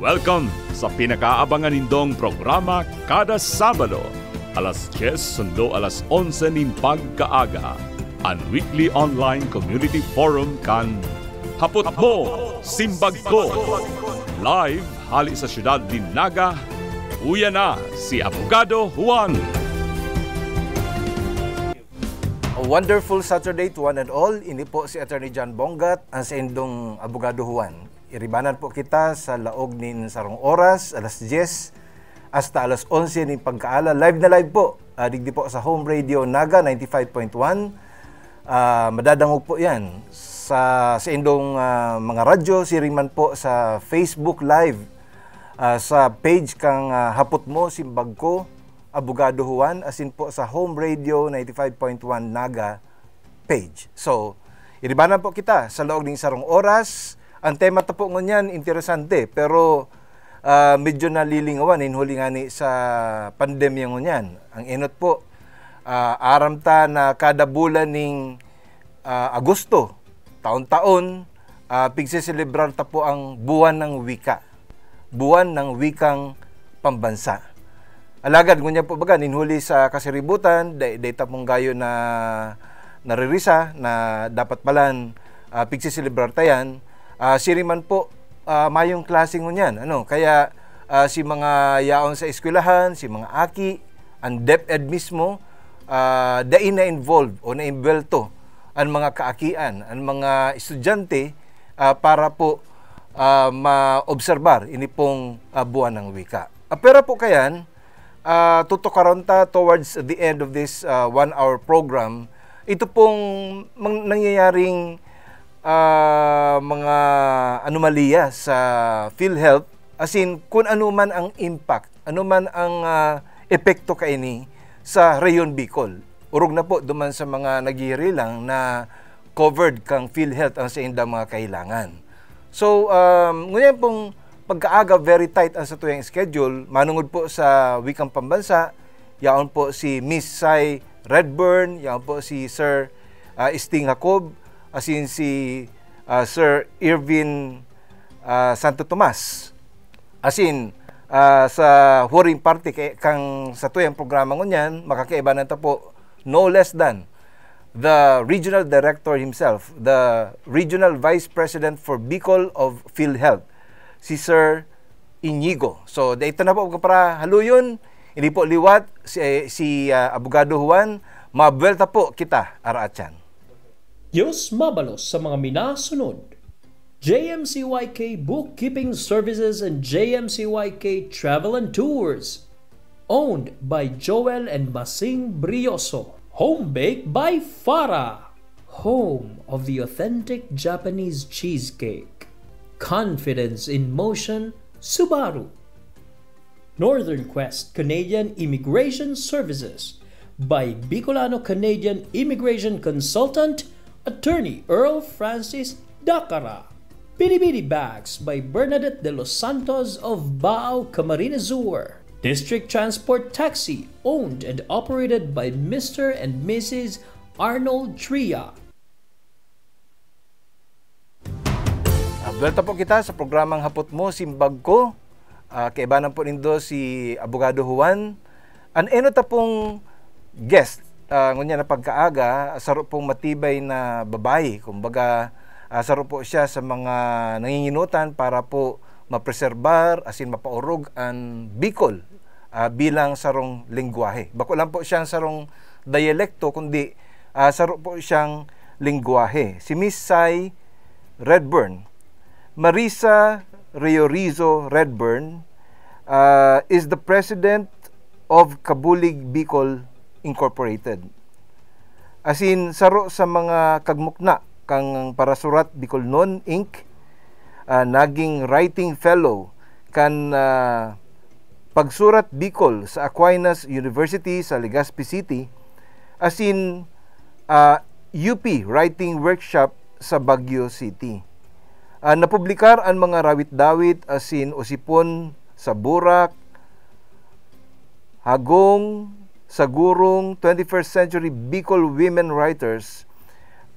Welcome sa pinakaabangan nindong programa kada Sabado, alas 10 sundo alas 11 nin pagkaaga. Ang weekly online community forum kan Hapot Mo, Simbag Ko. Live hali sa siyudad din Naga, uya na si Abogado Juan. A wonderful Saturday to one and all. Ini po si Attorney John Bongat, ang sa indong Abogado Juan. Iribanan po kita sa laog nin sarong oras, alas 10 hasta alas 11 nin pagkaala. Live na live po. Digdi po sa Home Radio Naga 95.1. Madadangog po yan sa indong mga radyo. Siriman po sa Facebook Live, sa page kang Hapot Mo, Simbag Ko, Abogado Juan, asin po sa Home Radio 95.1 Naga page. So, iribanan po kita sa laog ning sarong oras. Ang tema ta po ngunyan, interesante, pero medyo nalilingawan, inhuli nga ni sa pandemya ngunyan. Ang inot po, aram ta na kada bulan ning Agosto, taon-taon, pigsiselebrar ta po ang buwan ng wika. Buwan ng wikang pambansa. Alagad ngunya po baga, inhuli sa kasiributan, data pong gayo na naririsa, na dapat palan pigsiselebrar tayan. Siriman po mayong klaseng ngunyan. Kaya si mga yaon sa eskwelahan, si mga aki, ang DepEd mismo, dai na involved o na imbelto ang mga kaakian, ang mga estudyante para po ma-obserbar ini pong buwan ng wika. Pero po kayan, tutukaron ta towards the end of this 1-hour program, ito pong nangyayaring mga anomalya sa PhilHealth, as in kung ano man ang impact, ano man ang epekto kaini sa Rayon Bicol. Urog na po duman sa mga naghihiri lang na covered kang PhilHealth ang sa indang mga kailangan. So, ngunyan pong pagkaaga, very tight ang sa tuyang schedule. Manungod po sa Wikang Pambansa, yaon po si Miss Sai Redburn, yaon po si Sir Sting Jacob, asin si Sir Irvin Santo Tomas. Asin sa huring party kang sa tuyang programa ngunyan, makakaibanan ta po no less than the regional director himself, the regional vice president for Bicol of PhilHealth, si Sir Inigo. So dito na po para haluyon, hindi po liwat si Abogado Juan, mabuelta po kita araatyan. Diyos mabalos sa mga minasunod. JMCYK Bookkeeping Services and JMCYK Travel and Tours. Owned by Joel and Basing Brioso. Home baked by Farah. Home of the authentic Japanese cheesecake. Confidence in Motion, Subaru. Northern Quest Canadian Immigration Services by Bicolano-Canadian Immigration Consultant, Attorney Earl Francis Dacara. Pinibidi Bags by Bernadette de los Santos of Bao, Camarines Sur. District Transport Taxi, owned and operated by Mr. and Mrs. Arnold Tria. Welta po kita sa programang Hapot Mo, Simbag Ko. Kaibanan po nindo si Abogado Juan. Ano ta pong guest? Ngunya na pagkaaga, saro pong matibay na babae. Kumbaga, saro po siya sa mga nanginginutan para po mapreserbar, asin mapaurog ang Bicol bilang sarong lengguwahe. Bako lang po siyang sarong dialekto, kundi saro po siyang lengguwahe. Si Miss Sai Redburn, Marisa Riorizo Redburn, is the president of Kabulig Bicol Incorporated. Asin saro sa mga kagmukna kang Parasurat Bicolnon Inc., naging writing fellow kan Pagsurat Bicol sa Aquinas University sa Legazpi City, asin UP Writing Workshop sa Baguio City. Napublikar ang mga rawit-dawit asin usipon sa Burak, Hagong, Sagurong 21st Century Bicol Women Writers,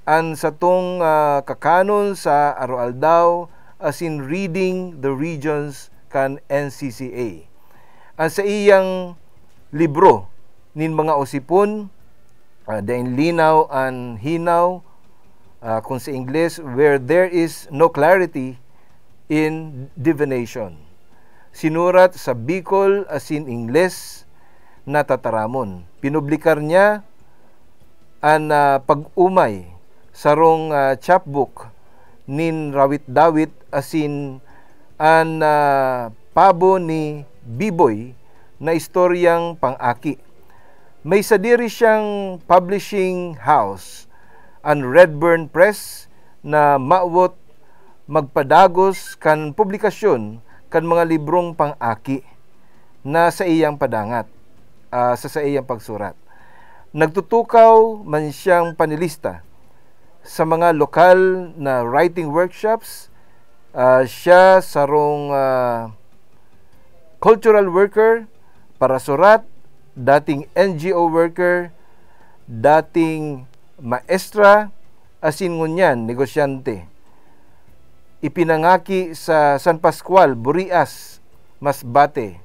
an sa tong kakanon sa Aroaldao, as in reading the regions kan NCCA. Ang sa iyang libro nin mga usipon, daing linaw and hinaw, kung sa Ingles, Where There Is No Clarity in Divination. Sinurat sa Bicol asin Ingles na tataramon. Pinublikar niya ang pag-umay sarong chapbook nin rawit-dawit asin ang pabo ni Biboy na istoryang pang-aki. May sadiri siyang publishing house, ang Redburn Press, na maawot magpadagos kan publikasyon kan mga librong pang-aki na sa iyang padangat, sa iyang pagsurat. Nagtutukaw man siyang panelista sa mga lokal na writing workshops. Siya sarong cultural worker para surat, dating NGO worker, dating maestra, asin ngunyan, negosyante. Ipinangaki sa San Pascual, Burias, Masbate.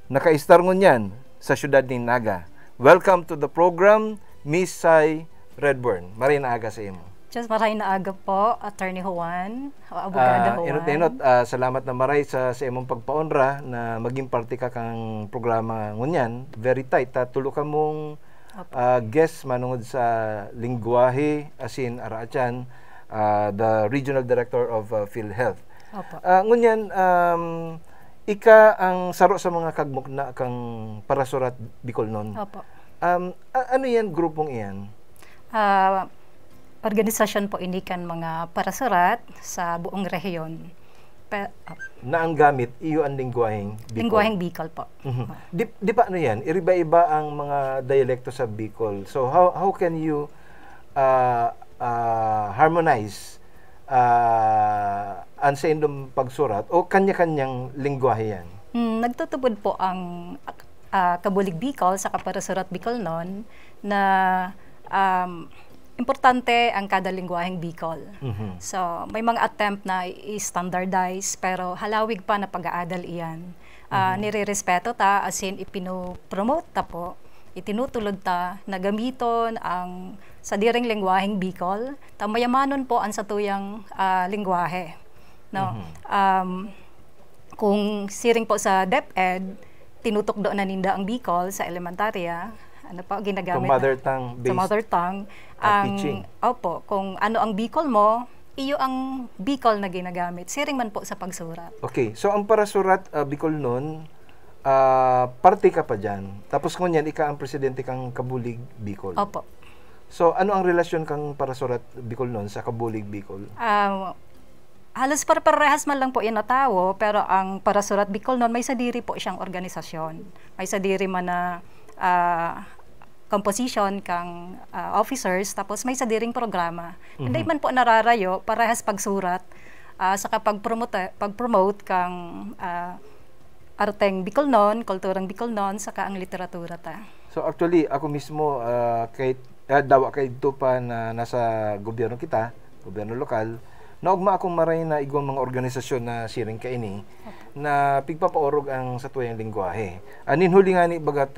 Nakaistar ngunyan sa syudad ni Naga. Welcome to the program, Miss Sai Redburn. Maray na aga sa imo. Just maray na aga po, Attorney Juan, Abogado Juan. Salamat na maray sa imong pagpaonra na maging parte ka kang programa ngunyan. Very tight. Tulo ka mong guest manungod sa lingwahe asin araachan, the Regional Director of PhilHealth. Ngunyan, ika ang saro sa mga kagmukna kang parasurat Bicolnon. Opo. Ano yan, grupong iyan? Organisasyon po inikan mga parasurat sa buong rehiyon. Na ang gamit, iyo ang lingwaheng Bicol? Lingwaheng Bicol po. Di pa ano yan? Iba-iba ang mga dialekto sa Bicol. So how can you harmonize ang sa indong pagsurat o kanya-kanyang lingwahe yan? Nagtutubod po ang Kabulig Bicol sa Kaparasurat Bicolnon na importante ang kada lingwaheng Bicol. So, may mga attempt na i-standardize pero halawig pa na pag-aadal iyan. Nire-respeto ta, as in ipinopromote ta po, itinutulod ta na gamiton ang sa diring lingwaheng Bicol, tamayamanon po ang satuyang lingwahe. No? Kung siring po sa DepEd, tinutok doon na ninda ang Bicol sa elementarya, ano pa ginagamit? Sa mother tongue based. Sa mother tongue. Teaching. Opo, kung ano ang Bicol mo, iyo ang Bicol na ginagamit. Siring man po sa pagsurat. Okay, so ang parasurat Bicol noon, parte ka pa dyan. Tapos ngunyan, ika ang presidente kang Kabulig Bicol. Opo. So ano ang relasyon kang parasurat Bicol noon sa Kabulig Bicol? Halos parehas man lang po yan na tao, pero ang parasurat Bicol noon, may sadiri po siyang organisasyon. May sadiri man na composition kang officers, tapos may sadiring programa. Hindi man po nararayo, parehas pagsurat, sa pag-promote kang arteng Bicolnon, kulturang Bicolnon, saka ang literatura ta. So actually, ako mismo, dawa kay ito pa na nasa gobyerno kita, gobyerno lokal, naugma akong maray na igwang mga organisasyon na siring kaini, na pigpapaorog ang satuyang lingwahe. Ninhuli nga ni bagat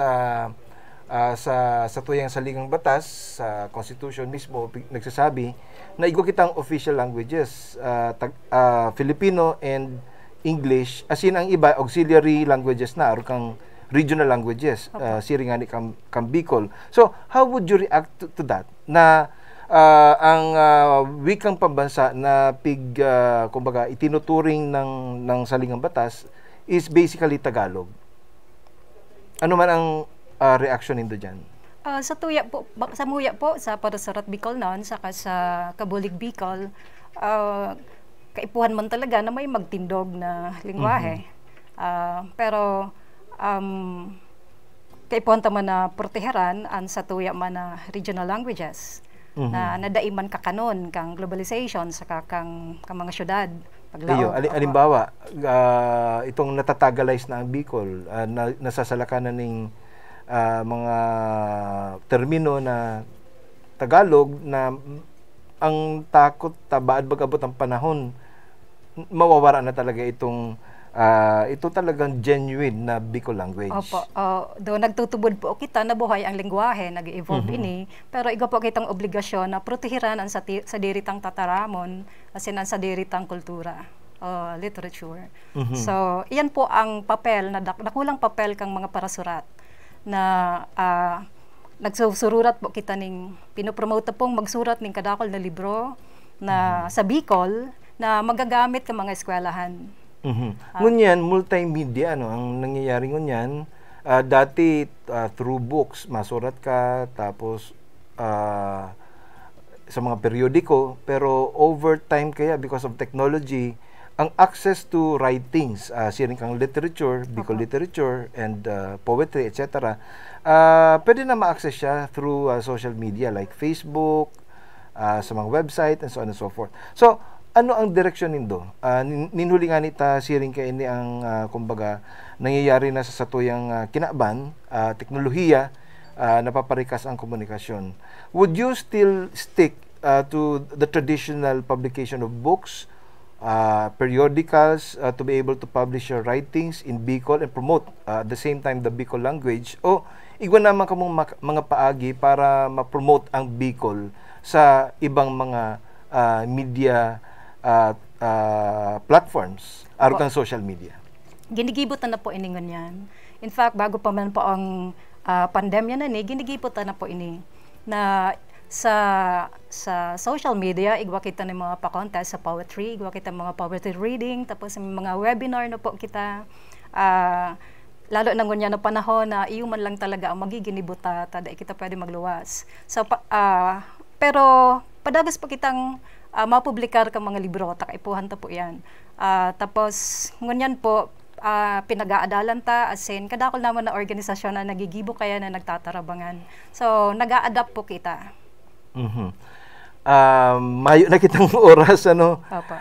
sa tuyang saligang batas, sa Constitution mismo, nagsasabi na igwa kitang official languages, Filipino and English, asin ang iba, auxiliary languages na, kang regional languages, siring nga ni kang Bicol. So, how would you react to that? Na ang wikang pambansa na kumbaga itinuturing ng saligang batas is basically Tagalog. Ano man ang reaction nindo diyan? Sa muya po sa parasurat Bicol noon, saka sa Kabulig Bicol, kaipuhan man talaga na may magtindog na lingwahe. Pero kaipuhan ta man na proteheran ang sa tuya man na regional languages. Na nadaiman kakanon kang globalization sa kang mga syudad. Iyo, alimbawa, itong natatagalize na ang Bicol, nasasalakanan ng mga termino na Tagalog na ang takot tabaad bagabot ang panahon, mawawara na talaga itong ito talagang genuine na Bicol language. Opo. Do nagtutubod po kita na buhay ang lengguwahe, nag-evolve ini. Pero igo po kitang obligasyon na protehiran ang sa diritang tataramon, asin ang sa diritang kultura, literature. So, iyan po ang papel, na dakulang papel kang mga parasurat na nagsusururat po kita ning pinopromote pong magsurat ning kadakol na libro na sa Bicol na magagamit ng mga eskwelahan. Ngunyan, multimedia, ang nangyayari ngunyan, dati through books, masurat ka, tapos sa mga periodiko, pero over time kaya, because of technology, ang access to writings, siring kang literature, Bicol literature, and poetry, etc., pwede na ma-access siya through social media like Facebook, sa mga website, and so on and so forth. So, ano ang direksyon nindo? Ninhuli nga nita siring kay ini ang kumbaga nangyayari na sa satuyang kinaban, teknolohiya, napaparikas ang komunikasyon. Would you still stick to the traditional publication of books, periodicals, to be able to publish your writings in Bicol and promote at the same time the Bicol language? O igwa naman kamong mga paagi para ma-promote ang Bicol sa ibang mga media platforms, arukang social media? Ginigibutan na po ini ngunyan. In fact, bago pa man po ang pandemya na ni, ginigibutan na po ini na sa social media, igwa kita ng mga pa-contest sa poetry, igwa kita mga poetry reading, tapos mga webinar na po kita, lalo na ngunyan na panahon na iuman lang talaga ang magiginibuta, tada kita pwede magluwas. So, pero padagas pa kitang mapublikar ka mga libro, takaipuhan ta po yan. Tapos, ngunyan po, pinag-aadalan ta, asin, kadakol naman na organisasyon na nagigibo kaya na nagtatarabangan. So, nag-a-adapt po kita. Mayo na kitang oras, Opo.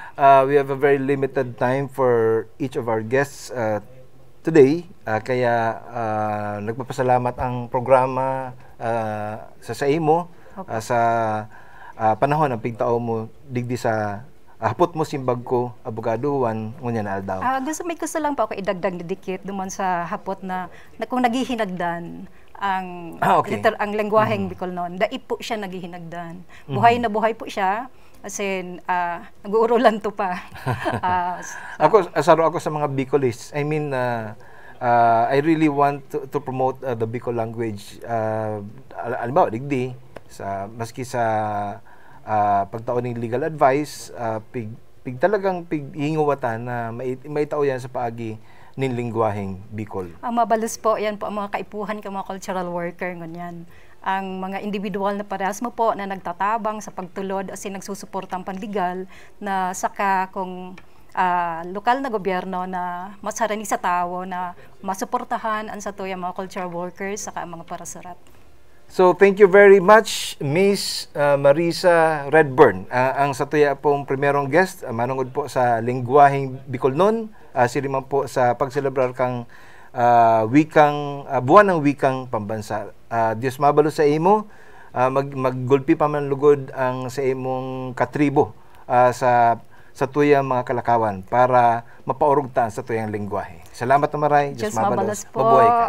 We have a very limited time for each of our guests today, kaya nagpapasalamat ang programa sa imo, sa panahon ng pigtao mo digdi sa hapot mo simbag ko abogaduhan ngunya na aldaw. Gusto lang po ako idagdag na dikit duman sa hapot na kung naghihinagdan ang ang lengguwaheng Bicol noon, dait po siya naghihinagdan. Buhay na buhay po siya, as in nag-uurulan to pa. Asaro ako sa mga Bicolists. I mean, I really want to promote the Bicol language. Alimbawa, digdi maski sa pagtaon ng legal advice, talagang hinguwatan na maitao yan sa paagi ng lingwaheng Bicol. Ang mabalus po, yan po ang mga kaipuhan ka mga cultural worker, ngunyan. Ang mga individual na parehas mo po na nagtatabang sa pagtulod as in nagsusuportang panligal na saka kung lokal na gobyerno na masarani sa tao na masuportahan ang sa tuyang mga cultural workers saka ang mga parasurat. So, thank you very much, Miss Marisa Redburn. Ang satuya pong primerong guest, manungod po sa lingwaheng Bicolnon, siriman po sa pagselebrar kang buwan ng wikang pambansa. Diyos mabalo sa imo, maggulpi pa man lugod ang sa imong katribo sa tuyang mga kalakawan para mapaurugtaan sa tuyang lingwahe. Salamat na maray. Diyos mabalos po. Mabuhay ka.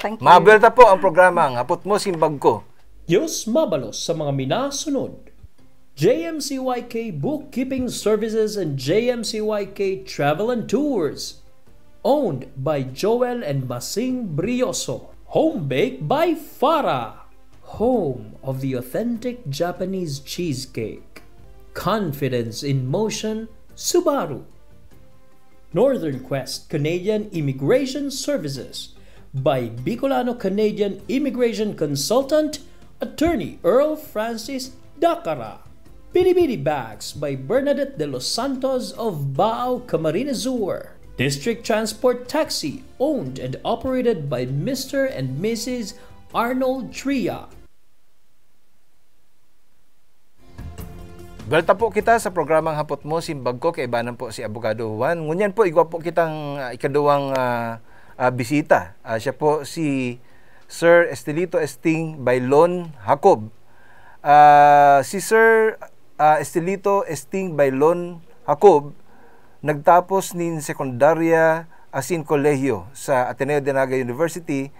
Thank you. Mabelta po ang programa ang Hapot Mo Simbag Ko. Diyos mabalos sa mga minasunod. JMCYK Bookkeeping Services and JMCYK Travel and Tours. Owned by Joel and Basing Brioso. Home baked by Farah. Home of the authentic Japanese cheesecake. Confidence in motion, Subaru. Northern Quest Canadian Immigration Services by Bicolano-Canadian Immigration Consultant, Attorney Earl Francis Dacara. Bidi-Bidi Bags by Bernadette de los Santos of Bao, Camarines Sur. District Transport Taxi, owned and operated by Mr. and Mrs. Arnold Tria. Balta po kita sa programang Hapot Mo Simbag Ko, kaibanan po si Abogado Juan. Ngunyan po, igwa po kitang ikaduwang bisita. Siya po si Sir Estelito Esting Bailon Jacob. Si Sir Estelito Esting Bailon Jacob, nagtapos nin sekundarya asin kolehiyo sa Ateneo de Naga University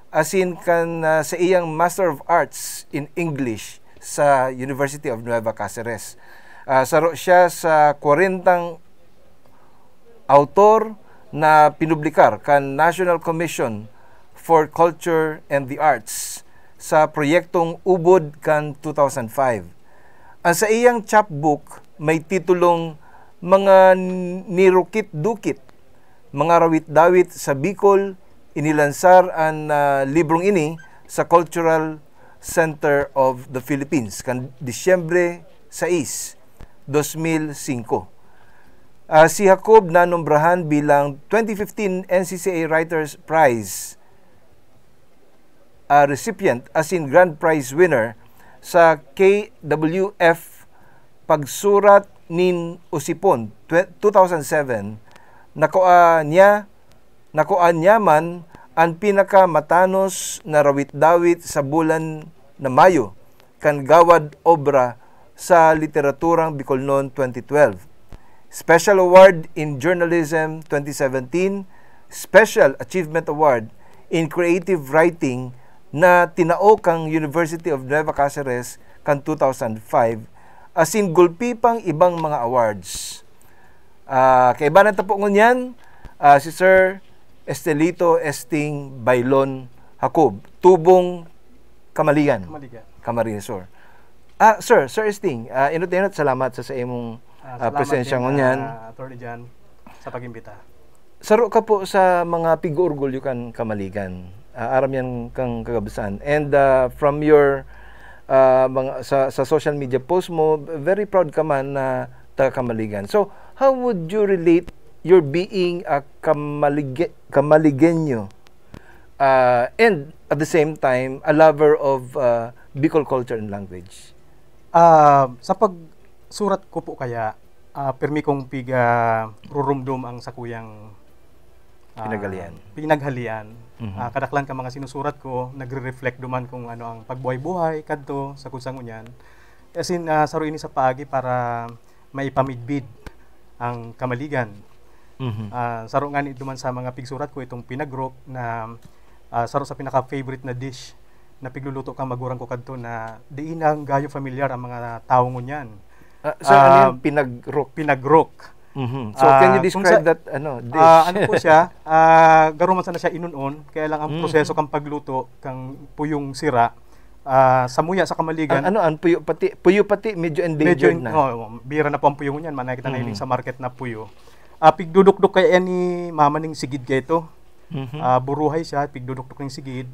asin kan sa iyang Master of Arts in English sa University of Nueva Cáceres. Saro siya sa 40 autor na pinublikar kan National Commission for Culture and the Arts sa proyektong Ubod kan 2005. Ang sa iyang chapbook may titulong Mga Nirukit-Dukit, Mga Rawit-Dawit sa Bicol, inilansar ang librong ini sa Cultural Center of the Philippines kan Disyembre 6, 2005. Si Jacob na nombrahan bilang 2015 NCCA Writers Prize recipient as in grand prize winner sa KWF Pagsurat nin Usipon 2007. Nakuha niya man ang pinakamatanos na rawit-dawit sa bulan na Mayo kan gawad obra sa literaturang Bicolnon 2012. Special Award in Journalism 2017, Special Achievement Award in Creative Writing na tinao kang University of Nueva Cáceres kan 2005, asin gulpi pang ibang mga awards. Kaibanan tapo ngunyan, si Sir Estelito Esting Bailon Jacob, tubong Camarinesor. Sir Esting, inot salamat sa imong presensya ngunyan. Attorney Jan, sa pag-imbita. Saro ka po sa mga pig-orgulyo kan Kamaligan. Aram yan kang kagabasan. And from your sa social media post mo, very proud ka man na taga-Kamaligan. So, how would you relate your being a Kamaligenyo and at the same time, a lover of Bicol culture and language? Sa pagsurat ko po kaya, permi kong rurumdum ang sakuyang pinaghalian. Kadaklan ka mga sinusurat ko, nagre-reflect duman kung ano ang pagbuhay-buhay kadto sa kunsang unyan. As in, saro ini sa paagi para maipamidbid ang Kamaligan. Saro nga ni duman sa mga pigsurat ko itong pinagrok na saro sa pinaka-favorite na dish na pigluluto ka magurang ko kadto na diin ang gayo familiar ang mga taong unyan. So, ano yung pinagrok? Pinagrok. So, can you describe that dish? Ano po siya, garuman sana siya inunon, kaya lang ang proseso kang pagluto, kang puyong sira, sa muya sa Kamaligan. Puyo pati, medyo endangered na. Bira na po ang puyo niyan, manay kita na sa market na puyo. Pigdudukduk kay ni mama ning sigid kay ito. Buruhay siya, pigdudukduk ning sigid.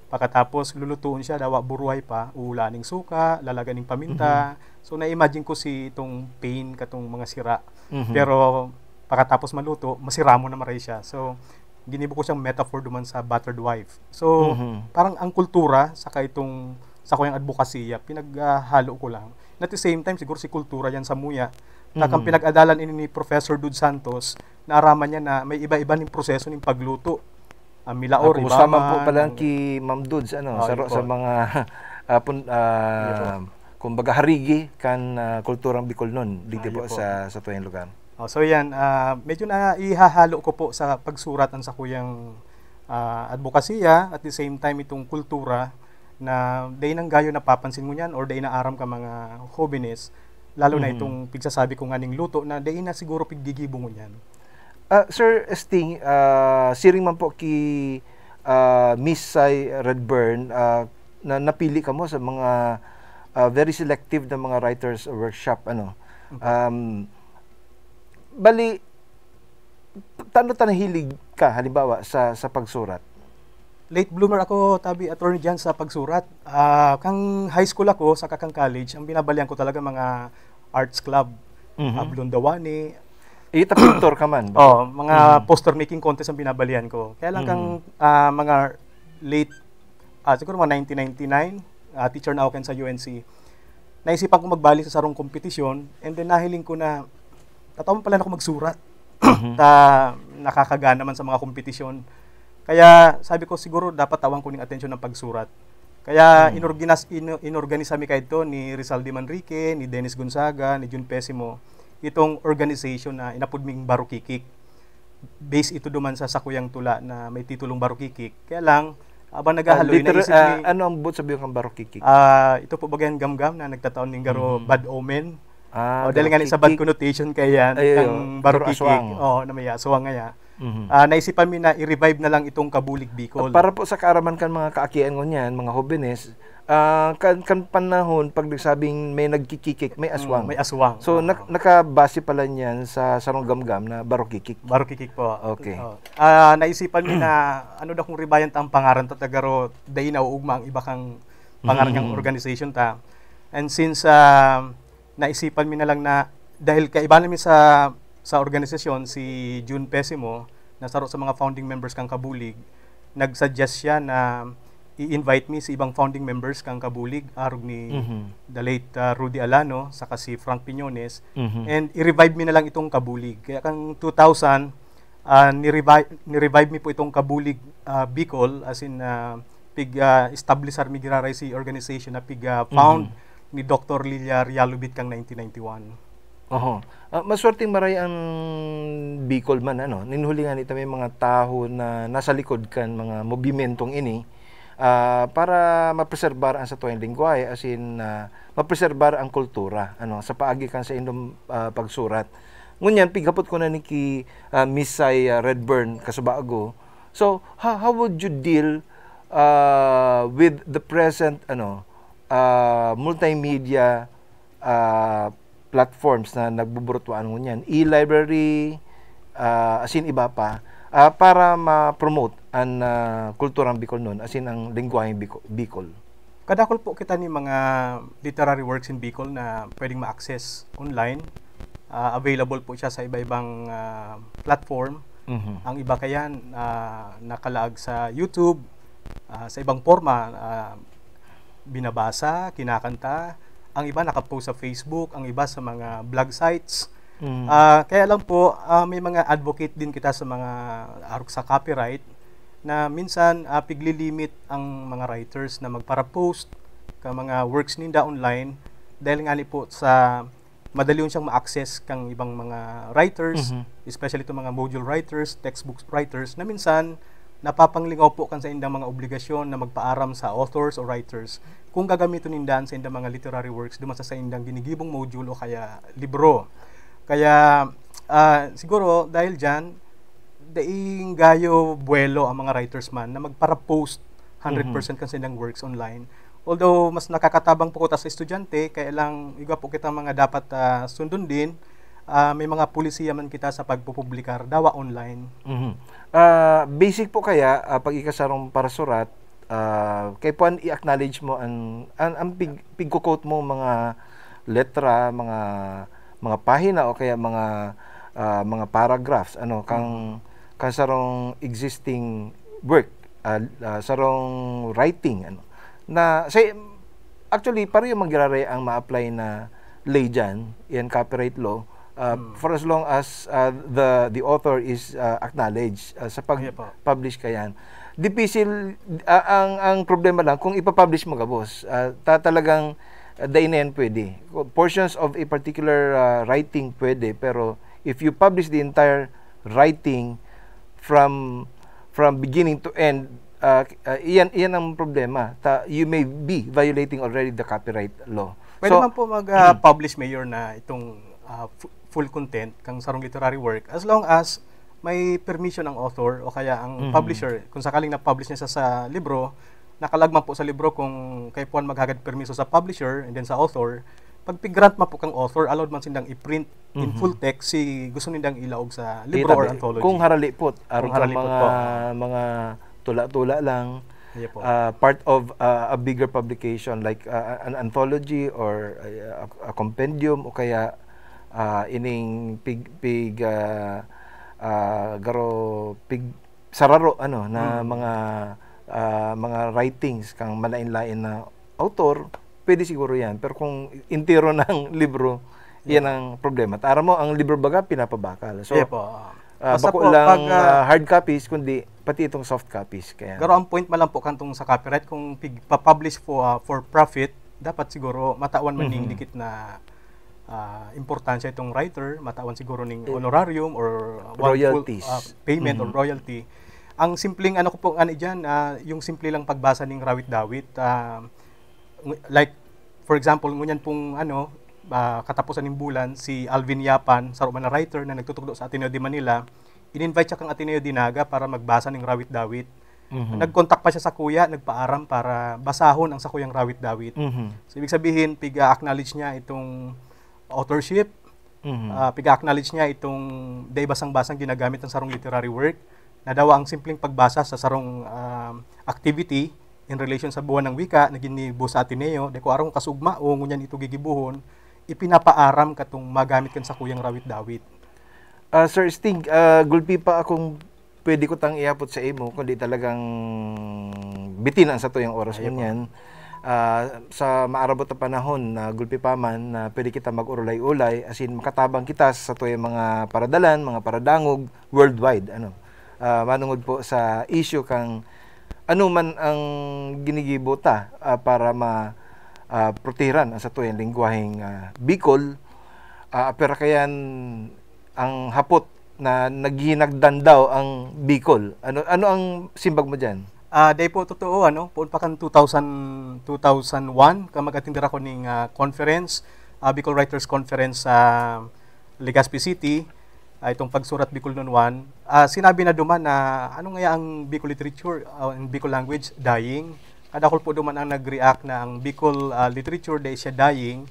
Pagkatapos lulutuon siya, dawa buruhay pa, ulaning suka, lalagan ning paminta. So na-imagine ko si itong pain katong mga sira. Pero pagkatapos maluto, masira mo na maray siya. So ginibo ko siyang metaphor duman sa battered wife. So parang ang kultura saka itong sa kuyang advokasya, pinaghalo ko lang. At the same time siguro si kultura yan sa muya. Takang pinag-adalan ini ni Professor Dud Santos, naaraman niya na may iba-iba ning proseso ning pagluto. Milaor, Usama po pala ki Ma'am Dudes, sa mga kumbaga harigi kan kulturang Bicolnon dito po sa tuyang lugar. So yan, medyo na ihahalo ko po sa pagsurat ang sa kuyang advokasya at the same time itong kultura na day nang gayo napapansin mo yan or day na aram ka mga hobbies, lalo na itong pigsasabi ko nga ning luto na day na siguro piggigibo mo yan. Sir Esting, siring man po ki Miss Sai Redburn, na napili ka mo sa mga very selective na mga writers workshop. Bali, tano nahilig ka halimbawa sa pagsurat? Late bloomer ako, tabi attorney dyan sa pagsurat. Kang high school ako, sa kakang college, ang binabalian ko talaga mga arts club, Blondawani. Pintor ka man? Mga poster making contest ang binabalian ko. Kaya lang kang mga late, siguro mga 1999, teacher na ako sa UNC. Naisipan ko magbalik sa sarong kompetisyon and then nahiling ko na tatawag pala na ako magsurat. Nakakagana naman sa mga kompetisyon. Kaya sabi ko siguro dapat tawang ko ng atensyon ng pagsurat. Kaya inorganisa mi kayo ni Rizal Di Manrique, ni Dennis Gonzaga, ni Jun Pesimo. itong organization na inapudming Barukikik. Base ito duman sa Sakuyang Tula na may titulong Barukikik. Kaya lang, abang naghahaloy, naisip ni... ano ang but sabihin kang Barukikik? Ito po bagayan gamgam na nagtataon ng garo bad omen. Ah, Dahil nga sa bad connotation kaya ng Barukikik. Na may aswang nga. Naisipan mi na i-revive na lang itong Kabulig Bicol. Para po sa kaaraman kan mga kaakian ngunyan, mga hobenes, kan panahon pag nagsabing may nagkikikik, may aswang. May aswang. So nakabase pala niyan sa sarong gamgam na Barukikik. Barukikik po. Okay. Naisipan mi na ano daw kung ribayan ta ang pangaran ta tagaro day na uugma ang iba kang pangaran ng organization ta. And since naisipan mi na lang na dahil kaiba namin sa organisasyon si June Pesimo na saro sa mga founding members kang Kabulig, nagsuggest siya na i-invite me sa ibang founding members kang Kabulig, arog ni the late Rudy Alano, saka si Frank Piñones, and i-revive me na lang itong Kabulig. Kaya kang 2000, ni-revive me po itong Kabulig Bicol, as in establishar mi giraray si organization na found ni Dr. Lilia Rialubit kang 1991. Maswerteng maray ang Bicol man, ninhulingan ito may mga tao na nasa likod kan mga mobimentong ini, para mapreserbar ang satuang lingwahe, as in mapreserbar ang kultura sa paagi kan sa indong pagsurat. Ngunyan pigapot ko na ni ki Missy Redburn Kasubaago. So how would you deal with the present multimedia platforms na nagbuburutwaan ngunyan, e-library, as in iba pa, para ma-promote ang kulturang Bicol noon, as in ang lingwaheng Bicol. Kadakol po kita ni mga literary works in Bicol na pwedeng ma-access online. Available po siya sa iba-ibang platform. Ang iba kayan nakalaag sa YouTube, sa ibang forma, binabasa, kinakanta. Ang iba nakapost sa Facebook, ang iba sa mga blog sites. Kaya lang po, may mga advocate din kita sa mga arok sa copyright na minsan piglilimit ang mga writers na magpara-post ka mga works ninda online dahil nga po sa madali siyang ma-access kang ibang mga writers, especially itong mga module writers, textbook writers, na minsan napapanglingaw po kan sa indang mga obligasyon na magpaaram sa authors o writers kung gagamitin nindan sa indang mga literary works dumasa sa indang ginigibong module o kaya libro. Kaya siguro dahil dyan, daing gayo buwelo ang mga writers man na magpara-post 100% kan sa indang works online. Although mas nakakatabang po kita sa estudyante, kaya lang iba po kita mga dapat sundon din, may mga pulisiya man kita sa pagpupublikar dawa online. Basic po kaya pag ikasarong para surat, kay puan i-acknowledge mo ang pigko-quote mo mga letra, mga pahina o kaya mga paragraphs kang sarong existing work, sarong writing na say actually pareho magiraray ang ma-apply na lay dyan, yan copyright law, for as long as the author is acknowledged sa pag-publish kayan. Difícil ang problema lang kung ipapublish mo boss, talagang dain na yan pwede. Portions of a particular writing pwede, pero if you publish the entire writing from beginning to end, iyan ang problema. You may be violating already the copyright law. Pwede man po mag-publish mayor na itong full content kang sarong literary work as long as may permission ng author o kaya ang publisher. Kung sakaling na-publish niya sa libro, nakalagman po sa libro kung kay puan maghagad permiso sa publisher and then sa author, pag pig-grant man po kang author, allowed man sindang i-print in full text si gusto nindang ilaog sa libro or anthology. Kung haralipot, mga tula-tula lang, part of a bigger publication like an anthology or a compendium o kaya ining sararo na mga writings kang malain-lain na author, pwede siguro yan. Pero kung intero ng libro, yan ang problema. Tara mo, ang libro baga, pinapabakal. So, bako lang hard copies, kundi pati itong soft copies. Kaya. Pero ang point man lang po kantong sa copyright, kung pa-publish for profit, dapat siguro matawan man ning dikit na importansya itong writer, matawan siguro ning honorarium or Royalties. Payment or royalty. Ang simpleng ano ko pong ano diyan, yung simple lang pagbasa ning rawit-dawit, like for example ngunyan pong ano katapusan ng bulan si Alvin Yapan, sa na writer na nagtutugdo sa Ateneo de Manila, in-invite siya kang Ateneo de Naga para magbasa ng rawit-dawit. Nag-contact pa siya sa kuya, nagpaaram para basahon ang sa kuyang rawit-dawit. So ibig sabihin, piga-acknowledge niya itong authorship, piga-acknowledge niya itong day basang-basang ginagamit ng sarong literary work, na daw ang simpleng pagbasa sa sarong activity in relation sa buwan ng wika na ginibo sa Ateneo, de ko arong kasugma o ngunyan ito gigibuhon, ipinapaaram katong magamit kan sa kuyang rawit-dawit. Sir Sting, gulpi pa akong pwede ko tang iapot sa imo kundi talagang bitin ang sa tuyang oras mo niyan. Sa maarabot na panahon na gulpi pa man na pwede kita mag-urulay-ulay as in makatabang kita sa tuyang mga paradalan, mga paradangog worldwide. Manungod po sa issue kang ano man ang ginigibota para protehiran ang sa tuyang lingwaheng Bicol, pero kayan ang hapot na naghinagdan daw ang Bicol. Ano ang simbag mo diyan? Day po totoo poon pa kan 2001 ka mag-attend ako ning conference, Bicol Writers Conference sa Legazpi City. Itong pagsurat Bicol noon 1, sinabi na duman na ano nga ang Bicol literature in Bicol language dying. Kadakol po duman ang nag-react na ang Bicol literature day siya dying.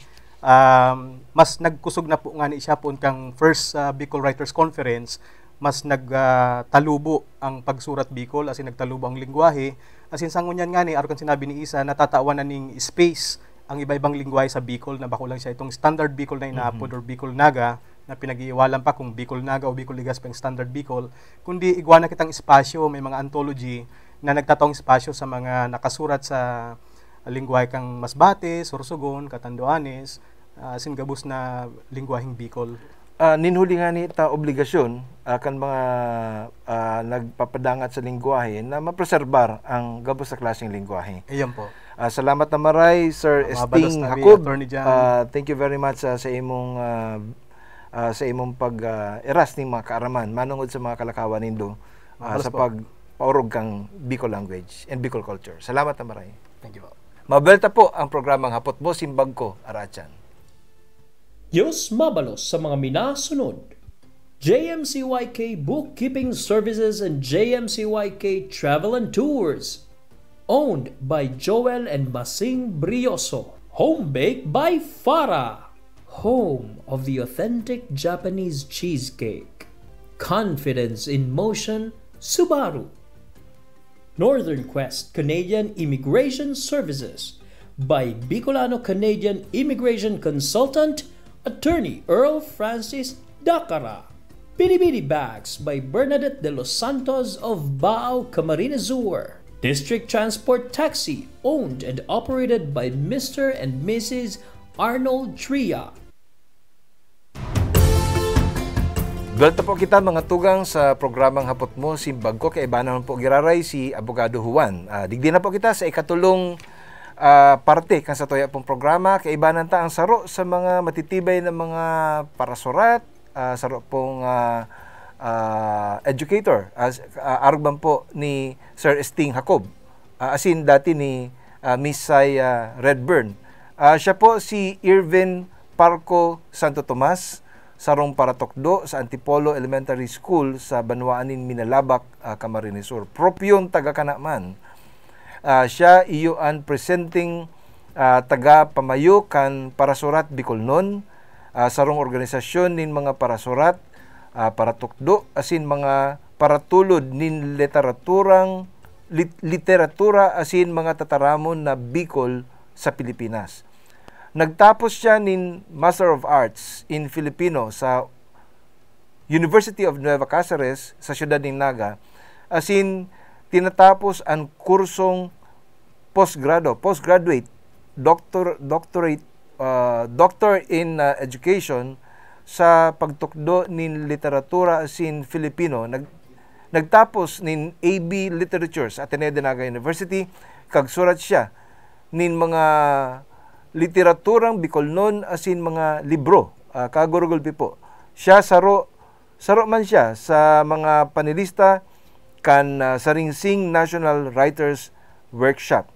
Mas nagkusog na po nga ni siya po kang first Bicol Writers Conference, mas nagtalubo ang pagsurat Bicol, as in nagtalubo ang lingwahe. As in sangunyan nga ni aron kan sinabi ni Isa, natatawan na ning space ang iba-ibang lingwahe sa Bicol, na bako lang siya itong standard Bicol na inaapod or Bicol Naga, na pinag-iiwalan pa kung Bicol Naga o Bicol Legazpi ang standard Bicol, kundi igwa na kitang espasyo, may mga anthology na nagtatawang espasyo sa mga nakasurat sa lingwahe kang Masbate, Sorsogon, Catanduanes, singabus na lingwaheng Bicol. Ninhuli nga ni ta obligasyon kan mga nagpapadangat sa lingwahe na mapreserbar ang gabos sa klaseng lingwahe. Iyan po. Salamat na maray, Sir Sting Hacob. Thank you very much sa imong pag-eras ning mga kaaraman manungod sa mga kalakawan nindo sa pagpaurog kang Bicol language and Bicol culture. Salamat na maray. Thank you po. Mabelta po ang programang Hapot Mo, Simbag Ko, Arachan. Diyos mabalos sa mga minasunod. JMCYK Bookkeeping Services and JMCYK Travel and Tours. Owned by Joel and Masing Brioso. Home baked by Farah. Home of the authentic Japanese cheesecake. Confidence in motion, Subaru. Northern Quest Canadian Immigration Services by Bicolano-Canadian Immigration Consultant, Attorney Earl Francis Dacara. Bidi-Bidi Bags by Bernadette de los Santos of Bao, Camarines Sur. District Transport Taxi, owned and operated by Mr. and Mrs. Arnold Tria. Welta po kita mga tugang sa programang Hapot Mo, Simbag Ko. Kaibanan po giraray si Abogado Juan. Digdi na po kita sa ikatulong parte kan sa toya pong programa. Kaibanan ta ang saro sa mga matitibay na mga parasurat, saro pong educator. Arugban po ni Sir Sting Hacob. Asin dati ni Miss Saya Redburn. Siya po si Irvin Parco Santo Tomas, sarong paratokdo sa Antipolo Elementary School sa Banwaanin, Minalabak, Camarines Sur. Propyong taga-kanaman. Siya iyo ang presenting taga-pamayo kan Parasurat Bicolnon, sarong organisasyon nin mga parasurat, paratokdo, asin mga paratulod nin literatura asin mga tataramon na Bicol sa Pilipinas. Nagtapos siya nin Master of Arts in Filipino sa University of Nueva Cáceres sa siyudad ng Naga. Asin tinatapos ang kursong postgraduate, doctor in education sa pagtukdo nin literatura asin Filipino. Nagtapos nin AB Literature sa Ateneo de Naga University, kag surat siya nin mga literaturang Bicolnon asin mga libro. Kagurugulpi po. Siya saro man siya sa mga panelista kan Saringsing National Writers Workshop.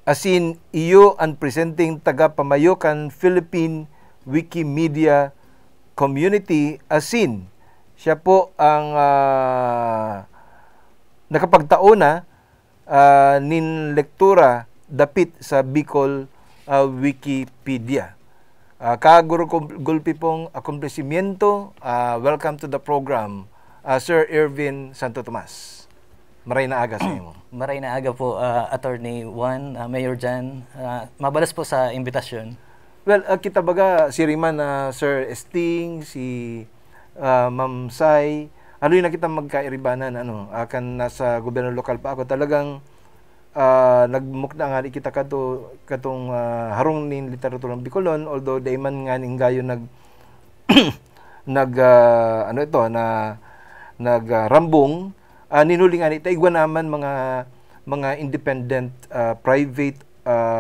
Asin iyo ang presenting taga-pamayo kan Philippine Wikimedia Community, asin siya po ang nakapagtaona nin lektura dapit sa Bicol Wikipedia. Kagulpi pong akomplisimiento. Welcome to the program, Sir Irvin Santo Tomas. Maray na aga sa imo. Maray na aga po, Attorney Juan, Mayor Jan. Mabalas po sa imbitasyon. Well, kita baga si Riman, Sir Esting, si Ma'am Sai, ano yung nakita magkairibanan, akan nasa gobyerno lokal pa ako, talagang nagmukna nga kita katong harong nin literaturang Bicolon, although dayman nga ning gayo nagrambong, ninuli nga ita igwa naman mga independent private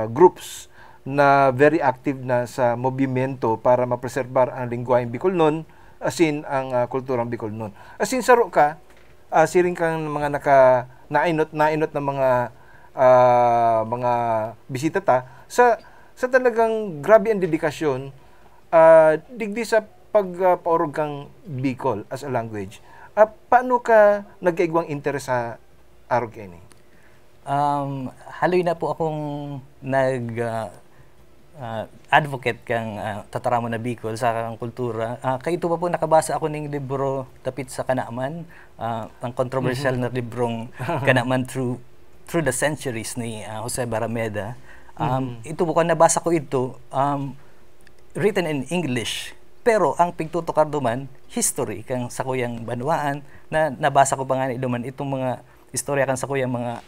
groups na very active na sa movimento para mapreserbar ang lingwaheng Bicolnon asin ang kulturang Bicolnon. Asin saro ka siring kang mga nainot na mga bisita ta sa talagang grabe ang dedikasyon digdi sa pagpaorog kang Bicol as a language. Paano ka nagkaigwang interes sa arog ini? Haloy na po akong advocate kang tataramon na Bicol sa kang kultura. Kay ito pa po nakabasa ako ng libro Dapit sa Kanaman, ang controversial na librong Kanaman through the centuries ni Jose Barameda. Ito po nabasa ko ito written in English. Pero ang pigtutukar duman, history kang sakuyang banwaan na nabasa ko pa nga duman itong mga istorya kang sakuyang mga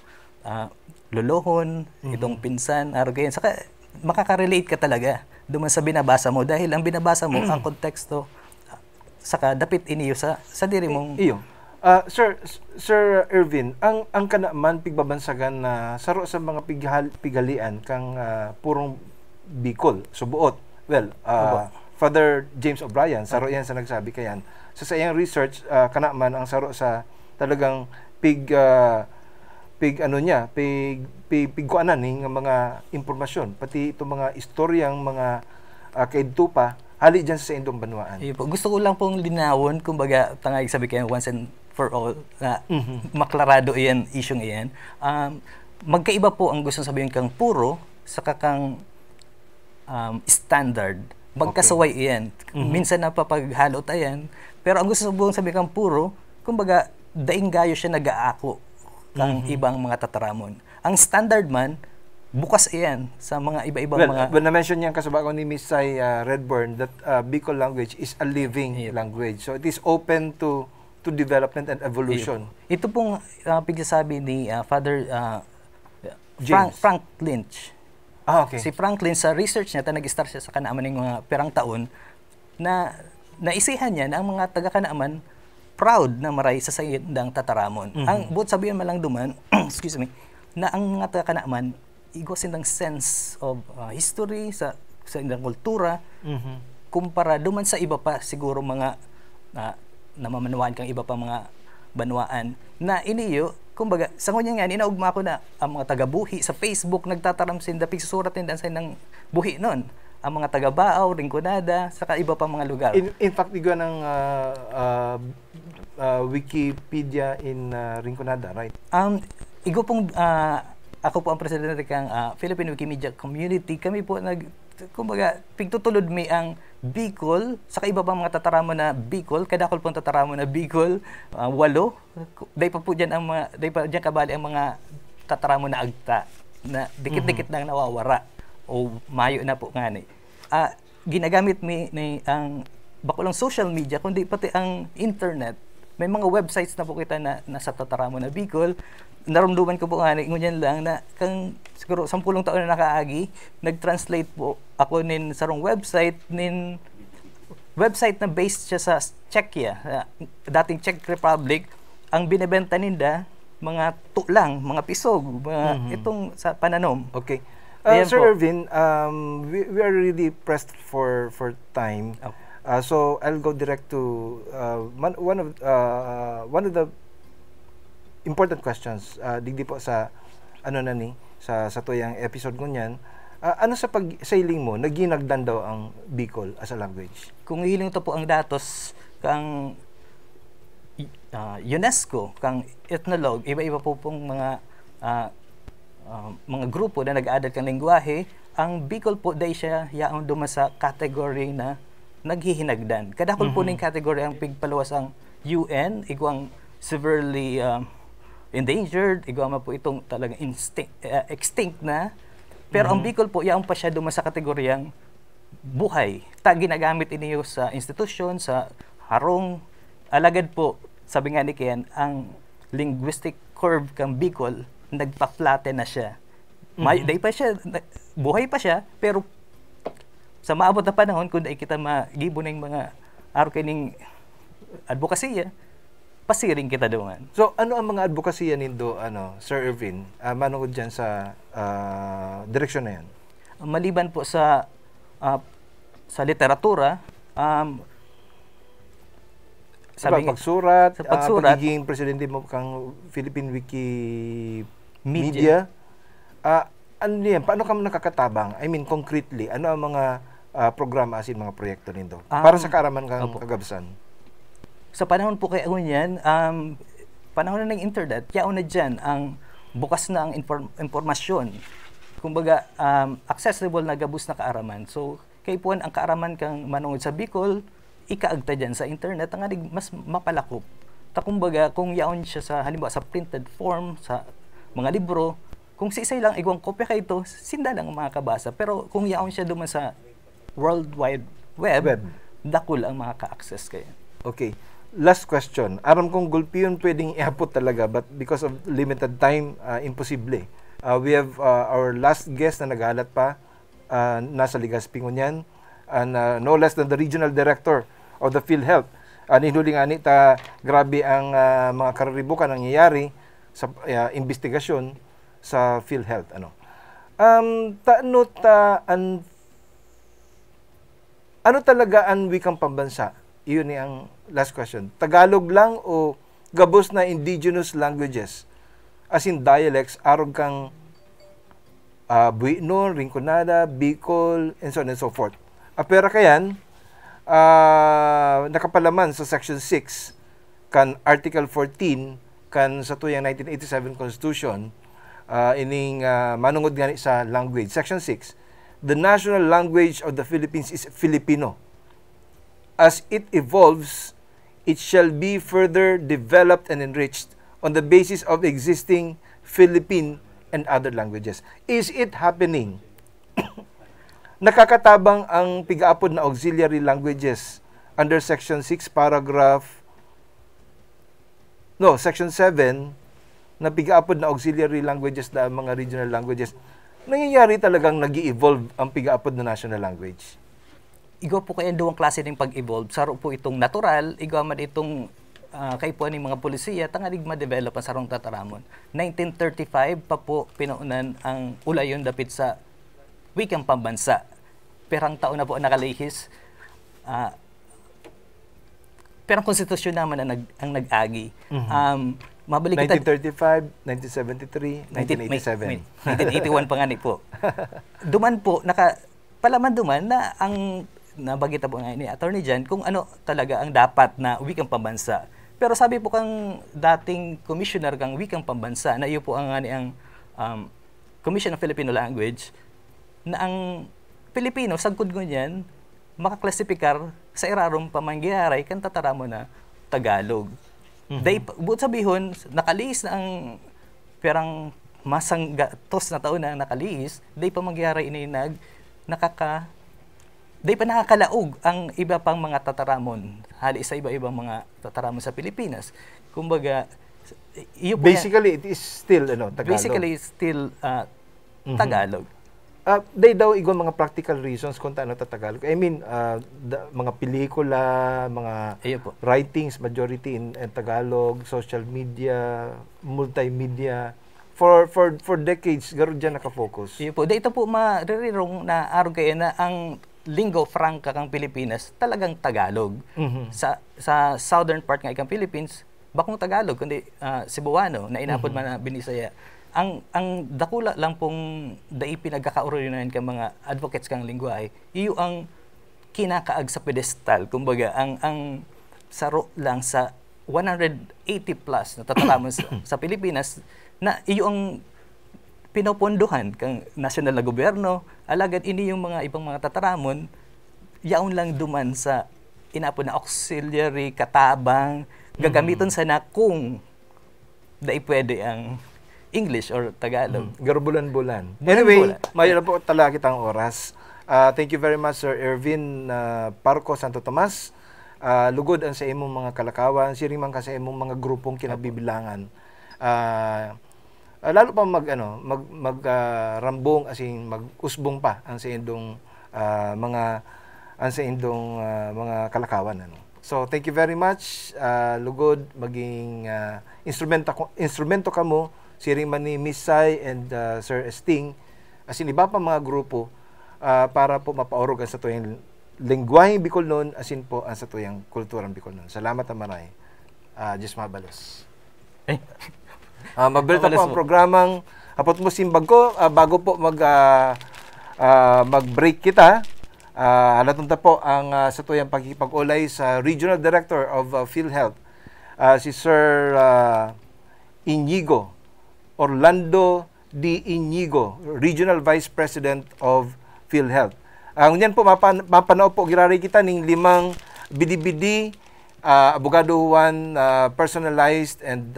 lolohon, itong pinsan, arugayan. Saka makaka-relate ka talaga duman sa binabasa mo dahil ang binabasa mo ang konteksto saka dapit iniyo sa diri mong iyo. Sir Irvin, ang kanaman pigbabansagan na saro sa mga pigalian kang purong Bicol, subuot. Well, Father James O'Brien, saro yan sa nagsabi kayan. Sa iyang research, kanaman ang saro sa talagang pigkuanan ng mga impormasyon, pati itong mga istoryang mga kaidtupa, hali dyan sa indong banwaan. Gusto ko lang pong linawon, kumbaga, tangay sabi kayo, once and for all, na maklarado iyan, isyong iyan. Magkaiba po ang gusto sabihin kang puro, saka kang standard. Magkasaway iyan. Minsan napapaghalo tayan, pero ang gusto sabihin kang puro, kumbaga, daing gayo siya nag-aako kang ibang mga tataramon. Ang standard man, bukas iyan sa mga iba-ibang mga... When na-mention niya kasabako ni Miss Sai Redburn that Bicol language is a living language. So it is open to development and evolution. Ito pong pigsasabi ni Father Frank Lynch. Okay. Si Frank Lynch, sa research niya, nag-start siya sa Kanaaman ng mga perang taon, na naisihan niya na ang mga taga-Kanaaman proud na maray sa sayendang tataramon. Ang buot sabihin malang duman, excuse me, na ang mga taga-Kanaaman igosin ng sense of history sa indang kultura kumpara duman sa iba pa siguro mga namamanawaan kang iba pa mga banwaan na iniyo kumbaga sa ngunya nga inaugma ko na ang mga taga-buhi sa Facebook nagtataram sin dapig susurat din sa ng buhi nun ang mga taga-Baaw, Rinconada, saka iba pa mga lugar. In fact, igwa ng Wikipedia in Rinconada, right? Igo pong ako po ang presidente kang Philippine Wikimedia Community. Kami po kumbaga pigtutulod mi ang Bicol, saka iba pang mga tataramon na Bicol, kadakol pong tataramon na Bicol, 8. Day pa po diyan ang mga kabali ang mga tataramon na agta na dikit-dikit nang nawawara o mayo na po nga ni. Ginagamit mi ang bakulong social media kundi pati ang internet. May mga websites na po kita na nasa tataramon na Bicol. Naramdaman ko po nga ngunyan lang na kang siguro 10 taon na nakaagi, nag-translate po ako nin sarong website na based siya sa Czechia, dating Czech Republic. Ang binebenta ninda mga tulang, mga pisog, mga itong sa pananom. Okay. Ayan Sir po. Irvin, we are really pressed for time. Okay. So I'll go direct to one of the important questions digdi po sa sa tuyang episode ngunyan. Ano sa pagsailing mo naginagdan daw ang Bicol as a language? Kung hiling to po ang datos kang UNESCO, kang ethnologue, iba-iba po pong mga grupo na nag-aadal kang lengguwahe, ang Bicol po dahil siya yaon duma sa category na naghihinagdan. Kadakol po ning category ang pigpaluwas ang UN, igwang severely endangered, igwang po itong talagang extinct na. Pero ang Bicol po, yaon pa siya duma sa kategoryang buhay. Ginagamit iniyo sa institusyon, sa harong. Alagad po, sabi nga ni Ken, ang linguistic curve kang Bicol, nagpa-flatten na siya. Day pa siya, buhay pa siya, pero sa maabot na panahon, kung dahil kita magibo ng mga araw kining advokasya, pasiring kita doon. So, ano ang mga advokasya nindo, Sir Irvin, manungod dyan sa direksyon na yan? Maliban po sa literatura, Sabi pagsurat, sa pagsurat, pagiging presidente mo kang Philippine Wikimedia, ano yan? Paano ka nakakatabang? I mean, concretely, ano ang mga programa asin mga proyekto nindo? Para sa kaaraman kang kagabsan? Sa panahon po kay Agunyan, panahon na ng internet, yaon na dyan ang bukas na ang impormasyon. Kumbaga, accessible na gabus na kaaraman. So, kay po ang kaaraman kang manungod sa Bicol, ikaagta dyan sa internet, ang mas mapalakop. Kumbaga, kung yaon siya sa, halimbawa, sa printed form, sa mga libro, kung si isay lang, igwang kopya kayo ito, sinda lang makakabasa. Pero kung yaon siya duman sa World Wide Web, dakul ang makaka-access kayo. Okay. Last question. Aram kong gulpi yun pwedeng iapot talaga, but because of limited time, imposible. We have our last guest na naghalat pa, nasa Legazpi ngunyan, and no less than the regional director of the PhilHealth. Hinuli nga ta, grabe ang mga kararibukan nangyayari sa investigasyon sa PhilHealth. Ano talaga ang wikang pambansa? Iyon ni ang last question. Tagalog lang o gabos na indigenous languages? As in dialects, arog kang Buino, Rinconada, Bicol, and so on and so forth. Pero kayan, nakapalaman sa Section 6 kan Article 14 kan sa tuyang 1987 Constitution, ining manungod gani sa language. Section 6, the national language of the Philippines is Filipino. As it evolves, it shall be further developed and enriched on the basis of existing Philippine and other languages. Is it happening? Nakakatabang ang pigaapod na auxiliary languages under Section 6, Section 7, na pigaapod na auxiliary languages na mga regional languages. Nangyayari talagang nag-i-evolve ang pigaapod na national language. Igaw po kayo duwang klase ng pag-evolve. Saro po itong natural, igaw man itong kay po ng mga polisiya, tangalig ma-develop ang sarong tataramon. 1935 pa po pinaunan ang ulayon dapit sa wikang pambansa. Perang taon na po nakalihis. Perang konstitusyon naman ang nag-agi. Mabalik 1935, 1973, 1987. 1981 pa nga ni po. Duman po, palaman duman na ang nabagita po nga ni Attorney Jan kung ano talaga ang dapat na wikang pambansa. Pero sabi po kang dating commissioner kang wikang pambansa na iyo po ang Commission of Filipino Language na ang Pilipino sagkod ngunyan makaklasifikar sa irarong pamangyayaray kan tataramo na Tagalog. Buot sabihon nakaliis na ang perang masang gatos na taon na nakaliis, day pamangyayaray ini day pa nakakalaog ang iba pang mga tataramon hali sa iba-ibang mga tataramon sa Pilipinas. Kumbaga, basically it is still Tagalog. Basically still Tagalog. Day daw igong mga practical reasons kung taano Tagalog. I mean, mga pelikula, mga writings, majority in Tagalog, social media, multimedia, for decades garo diyan naka-focus. Iyo po, dito po marirong na araw kayo na ang linggo franca kang Pilipinas talagang Tagalog. Sa southern part nga ikang Philippines, bakong Tagalog kundi Cebuano na inapod man na Binisaya. Ang dakula lang pong dai pinagkakaurinan kang mga advocates kang lingwahe, iyo ang kinakaag sa pedestal. Kumbaga, ang saro lang sa 180 plus na tatalamon sa Pilipinas na iyo ang pinopondohan kang nasyonal na gobyerno, alagad ini yung mga ibang mga tataramon, yaon lang duman sa inapod na auxiliary, katabang, gagamiton sana kung dai pwede ang English or Tagalog. Garubulan-bulan. Anyway, mayroon po talaga kitang oras. Thank you very much, Sir Ervin Parco Santo Tomas. Lugod ang sa imong mga kalakawan, siring man ka sa imong mga grupong kinabibilangan. Lalo pa rambong asing mag-usbong pa ang sa indong mga kalakawan ano. So thank you very much. Lugod maging instrumento kamo siring man ni Miss Sai and Sir Esting asin iba pa mga grupo para po mapaorog ang sa tuyang lengguwaheng Bicolnon asin po ang sa tuyang kulturang Bicolnon. Salamat na maray. Diyos mabalos. Mabalita po ang programang Hapot mo simbag ko bago po mag-break kita. Halatunta po ang sa tuyang pagkikipag-ulay sa Regional Director of PhilHealth, si Sir Inigo Orlando D. Inigo, Regional Vice President of PhilHealth. Ngunyan po mapanaw po girari kita ning 5 bidi-bidi abogadohan personalized and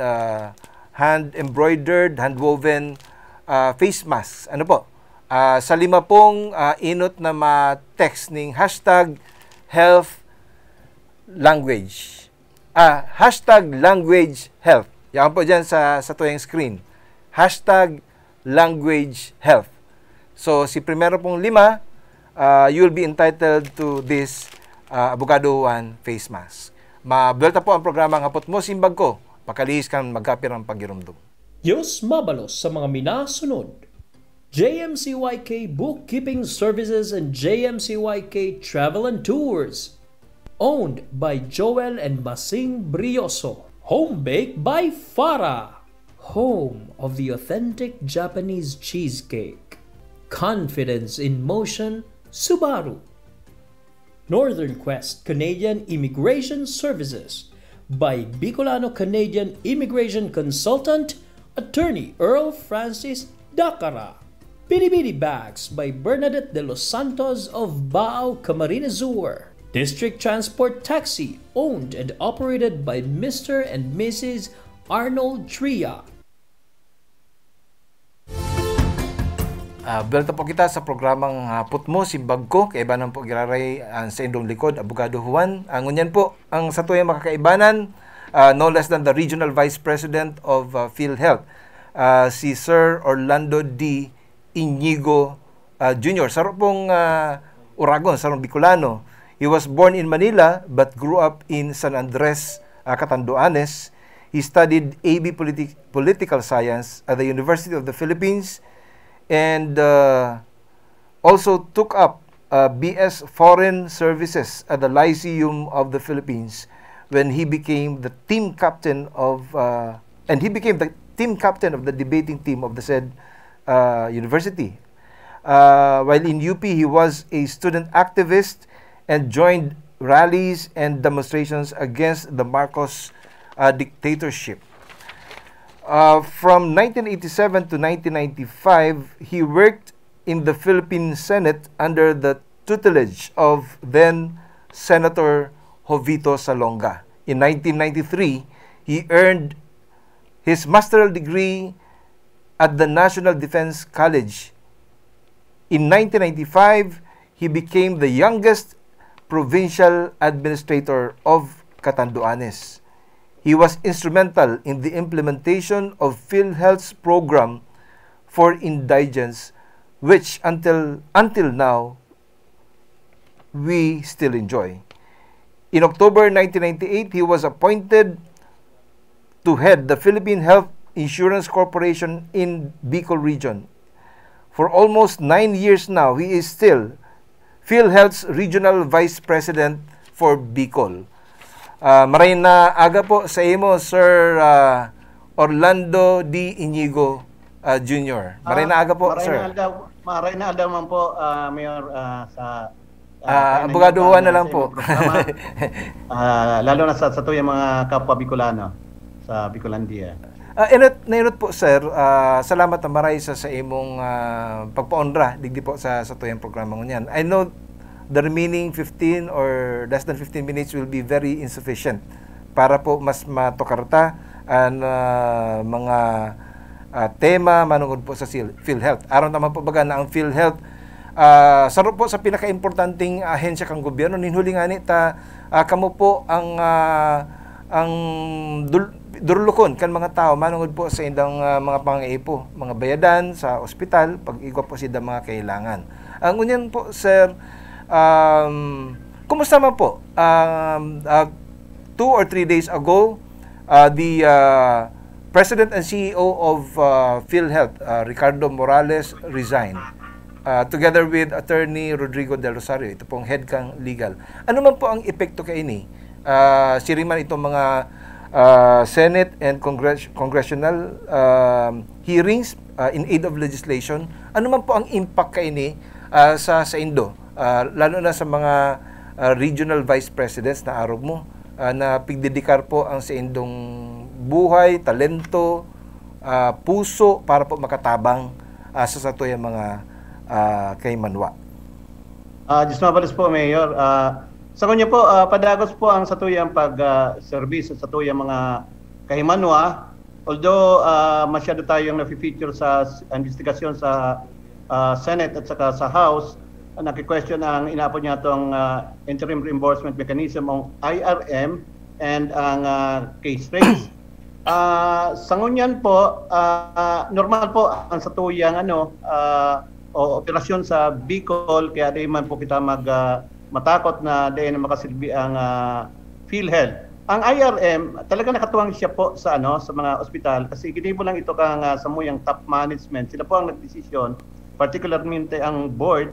hand-embroidered, hand-woven face masks. Ano po? Sa 5 pong inot na ma-text ning #health-language. #language-health. Yan po dyan sa tuyang screen. #language-health. So, si primero pong 5, you'll be entitled to this Abogado One face mask. Mabelta po ang programa ng Hapot mo simbag ko. Pakalihis kang magkapir ang pagirumdum. Diyos mabalos sa mga minasunod. JMCYK Bookkeeping Services and JMCYK Travel and Tours. Owned by Joel and Basing Brioso. Home baked by Farah. Home of the authentic Japanese cheesecake. Confidence in motion, Subaru. Northern Quest Canadian Immigration Services by Bicolano Canadian Immigration Consultant, Attorney Earl Francis Dacara. Bidi-Bidi Bags by Bernadette de los Santos of Bao, Camarines Sur. District Transport Taxi, owned and operated by Mr. and Mrs. Arnold Tria. Belta po kita sa programang Hapot mo simbag ko, kaibanan po giraray sa indong likod, Abogado Juan. Ngunyan po, ang sa tuyang makakaibanan, no less than the Regional Vice President of PhilHealth, si Sir Orlando D. Inigo Jr. Saro pong Uragon, sarong Bicolano. He was born in Manila but grew up in San Andres, Catanduanes. He studied AB Political Science at the University of the Philippines and also took up BS Foreign Services at the Lyceum of the Philippines when he became the team captain of the debating team of the said university. While in UP, he was a student activist and joined rallies and demonstrations against the Marcos dictatorship. From 1987 to 1995, he worked in the Philippine Senate under the tutelage of then Senator Jovito Salonga. In 1993, he earned his master's degree at the National Defense College. In 1995, he became the youngest provincial administrator of Catanduanes. He was instrumental in the implementation of PhilHealth's program for indigents, which until now we still enjoy. In October 1998, he was appointed to head the Philippine Health Insurance Corporation in Bicol Region. For almost 9 years now, he is still PhilHealth's Regional Vice President for Bicol. Maray na aga po sa imo, Sir Orlando D. Inigo Jr. Maray na aga po, sir. Maray na aga man po, Mayor, sa abogaduhan na lang po. Lalo na sa tuyang mga kapwa Bicolano sa Bicolandia. Nainot po, sir, salamat na maray sa imong pagpaonra digdi po sa tuyang programa ngunyan. I know the remaining 15 or less than 15 minutes will be very insufficient para po mas matokarta ang mga tema manungod po sa PhilHealth. Aron naman po baga na ang PhilHealth saro po sa pinaka-importanting ahensya kang gobyerno. Ninhuli nga ni kamo po ang durlukon kan mga tao manungod po sa indang mga pangaipo, mga bayadan sa ospital pag igwa po sila mga kailangan. Ang unyan po, sir, kumusta man po? 2 or 3 days ago, the President and CEO of PhilHealth, Ricardo Morales, resigned. Together with Attorney Rodrigo Del Rosario, ito pong head kang legal. Ano man po ang epekto kay ini? Siriman itong mga Senate and congressional hearings in aid of legislation. Ano man po ang impact kay ini sa Indo? Lalo na sa mga regional vice presidents na arog mo na pigdedikar po ang sa Indong buhay, talento, puso para po makatabang sa satuyang mga kay Manwa. Diyos mabalos po, Mayor. Sa kanya po, padagos po ang satuyang pag-service sa satuyang mga kahimanwa. Although masyado tayong na-feature sa investigasyon sa Senate at saka sa House, naki-question ang inapo niya itong interim reimbursement mechanism o IRM and ang case rates. Sa ngunyan po, normal po ang satuyang operasyon sa Bicol, kaya di man po kita matakot na diyan makasilbi ang PhilHealth. Ang IRM, talaga nakatuwang siya po sa sa mga ospital kasi ginibo lang ito kang samuyang top management. Sila po ang nagdesisyon, particularmente ang board,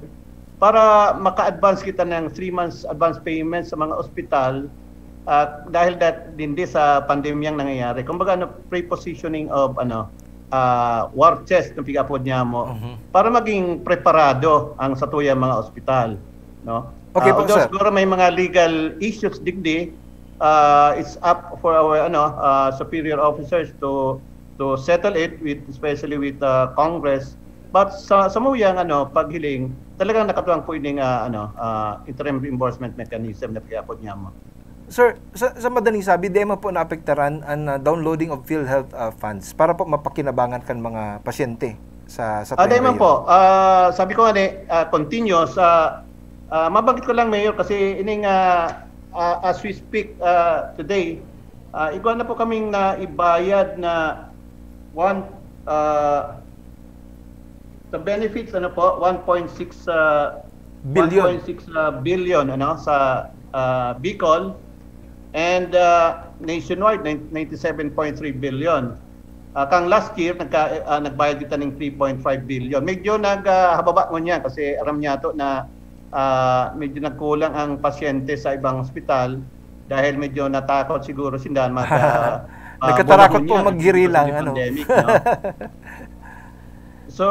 para maka-advance kita ng 3 months advance payment sa mga ospital dahil hindi sa pandemyang nangyayari. Kumbaga pre-positioning of war chest ng pigapod niya mo para maging preparado ang satuyang mga ospital, no? Okay po, sir. Siguro may mga legal issues digdi, it's up for our superior officers to settle it especially with Congress. But sa muyang paghiling, talagang nakatuwang po yung interim reimbursement mechanism na pigapod niya mo. Sir, sa madaling sabi, di mo po naapektaran ang downloading of PhilHealth funds para po mapakinabangan kan mga pasyente sa Di man po. Sabi ko continue sa mabanggit ko lang, Mayor, kasi ining as we speak today, igwa na po kaming ibayad na the benefits 1.6 billion. 1.6 billion sa Bicol and nationwide 97.3 billion. Kang last year nagbayad kita ng 3.5 billion. Medyo naghababa mo niya kasi aram niya to na medyo nagkulang ang pasyente sa ibang ospital dahil medyo natakot siguro sindan nagkatarakot po maggiri lang pandemic, no? So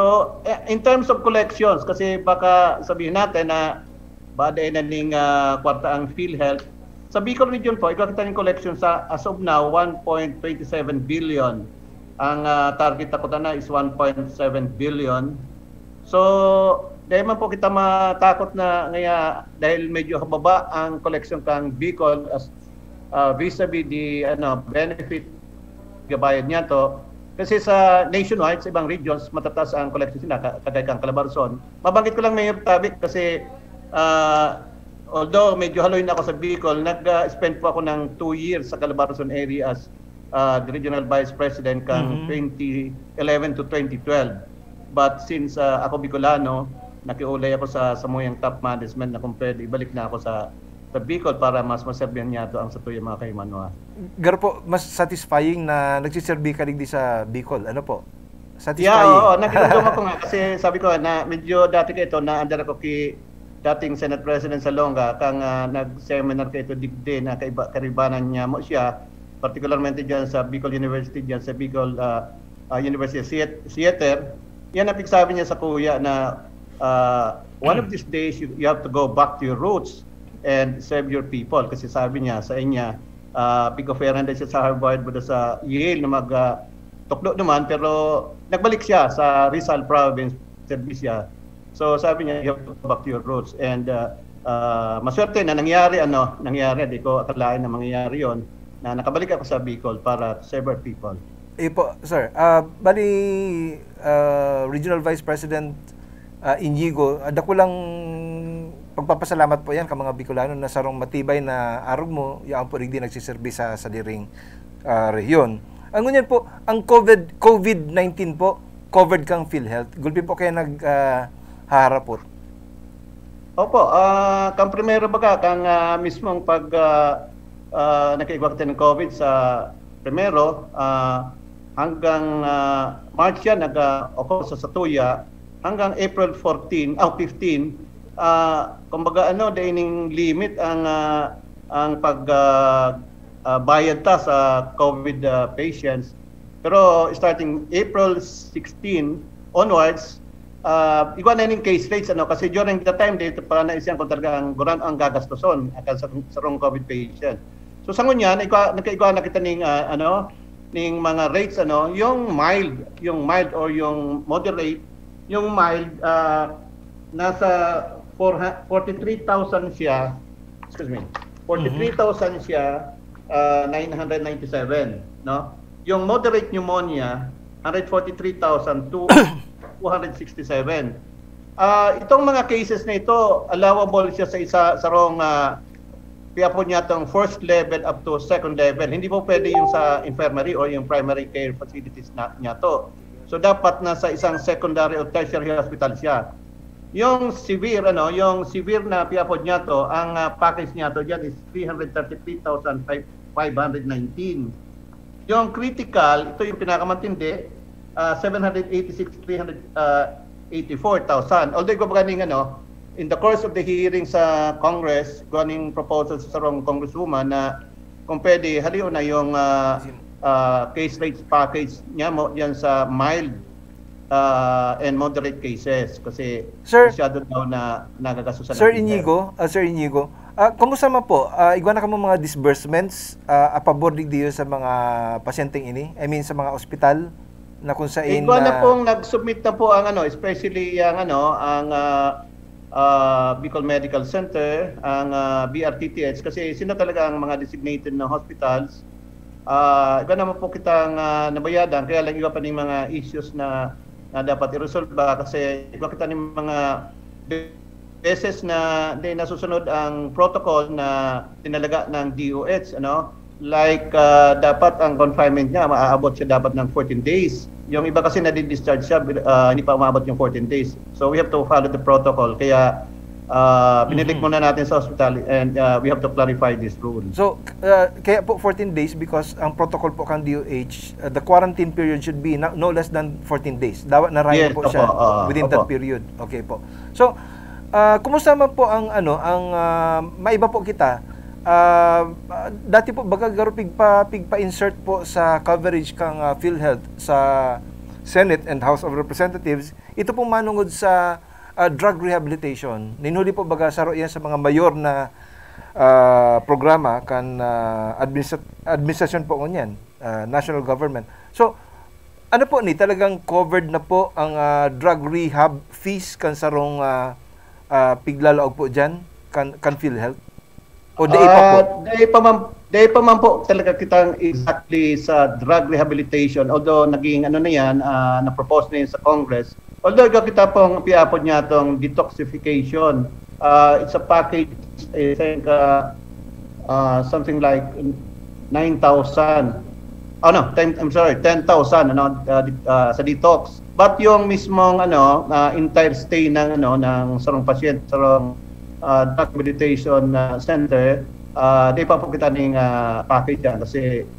in terms of collections, kasi baka sabihin natin na baday na ning kwarta ang PhilHealth sa Bicol region po, ikaw kita ng collection sa as of now 1.27 billion. Ang target ako na is 1.7 billion. So dahil man po kita matakot na ngaya dahil medyo hababa ang collection kang Bicol as vis-a-vis the benefit gabayad niya to. Kasi sa nationwide, sa ibang regions, matataas ang collection sila, kagaya kang Calabarzon. Mabanggit ko lang, Mayor Tabik, kasi although medyo haloy na ako sa Bicol, nag-spend po ako ng 2 years sa Calabarzon area as the Regional Vice President kang 2011 to 2012. But since ako Bicolano, nakiulay ako sa samuyang top management na kung pwede, ibalik na ako sa Bicol para mas maserbihan niya to ang satuyang mga kahimanwa. Garo po, mas satisfying na nagsiserbi ka di sa Bicol. Ano po? Satisfying. Yeah, oo, nakikidong ako nga kasi sabi ko na medyo dati ka ito na andar ako kay dating Senate President Salonga kang nag-seminar ka ito digde na karibanan niya mo siya particularmente diyan sa Bicol University diyan sa Bicol University Theater. Yan ang sabi niya sa kuya na one of these days you have to go back to your roots and serve your people kasi sabi niya sa inya pigoferan din siya sa Harvard buda sa Yale na tuklo naman pero nagbalik siya sa Rizal Province service siya. So sabi niya you have to go back to your roots and maswerte na nangyari di ko akalain na mangyayari yon na nakabalik ako sa Bicol para serve our people. Po, sir, bali Regional Vice President Inigo, dako lang pagpapasalamat po yan ka mga Bicolano na sarong matibay na arog mo, yaan po rin din nagsiserbi sa diring rehiyon. Ang ngunyan po, ang COVID-19 po, covered kang PhilHealth. Gulpi po kayo nagharapot. Opo, kang primero baga, kang mismong pag nakiigwak ng COVID sa primero, hanggang March yan, nag-occur sa Satuya, hanggang April 15, kumbaga dining limit ang bayad ta sa COVID patients. Pero starting April 16 onwards, iba na yung case rates kasi during the time dito para na isang kung talaga ang gagastoson akan sa COVID patient. So sa ngunyan, nagkaigwa na kita ning ning mga rates yung mild or yung moderate. Yung mild nasa 43,000 siya. Excuse me. 43,000 siya 997, no? Yung moderate pneumonia 143,000 to 267. Itong mga cases na ito allowable siya sa sarong kaya po niya itong first level up to second level. Hindi po pwede yung sa infirmary or yung primary care facilities niya to. So dapat nasa isang secondary or tertiary hospital siya. Yung severe na piapod niya to, ang package niya to diyan is 333,519. Yung critical, ito yung pinakamatindi, 786,384,000. Although ko ganing in the course of the hearing sa Congress, ganing proposal sa sarong congresswoman na kung pwede haliw na yung case rates package niya mo diyan sa mild and moderate cases kasi masyado daw na nagagasusan. Sir Inigo, kumusta man po? Igwa na kamo mga disbursements apabor diyo sa mga pasyenteng ini? I mean sa mga ospital na kung saan igwa na pong nag-submit na po ang especially ang Bicol Medical Center, ang BRTTH kasi sino talaga ang mga designated na hospitals. Iba naman po kitang nabayadan kaya lang iba pa ning mga issues na dapat i-resolve kasi iba kita ng mga beses na di nasusunod ang protocol na tinalaga ng DOH like dapat ang confinement niya maaabot siya dapat ng 14 days. Yung iba kasi na-discharge siya hindi pa umabot yung 14 days. So we have to follow the protocol kaya pinilik muna natin sa hospital and we have to clarify this rule. So, kaya po 14 days because ang protocol po kang DOH, the quarantine period should be no less than 14 days. Dapat na raya po siya within that period. Okay po. So, kumusta man po ang maiba po kita? Dati po baga garo pigpa-insert po sa coverage kang PhilHealth sa Senate and House of Representatives. Ito pong manungod sa drug rehabilitation. Ninhuli po baga saro yan sa mga mayor na programa kan administrasyon po ngunyan, national government. So, ano po ni talagang covered na po ang drug rehab fees kan sarong piglalaog po diyan kan PhilHealth? O day pa po? Day pa man po talaga kitang exactly sa drug rehabilitation although naging na yan na-propose na yun sa Congress. Although kita pong piapod niya itong detoxification, it's a package, I think, something like 9,000. Oh no, 10,000 sa detox. But yung mismong entire stay ng sarong patient, sarong drug rehabilitation center, di pa po kita ning package yan kasi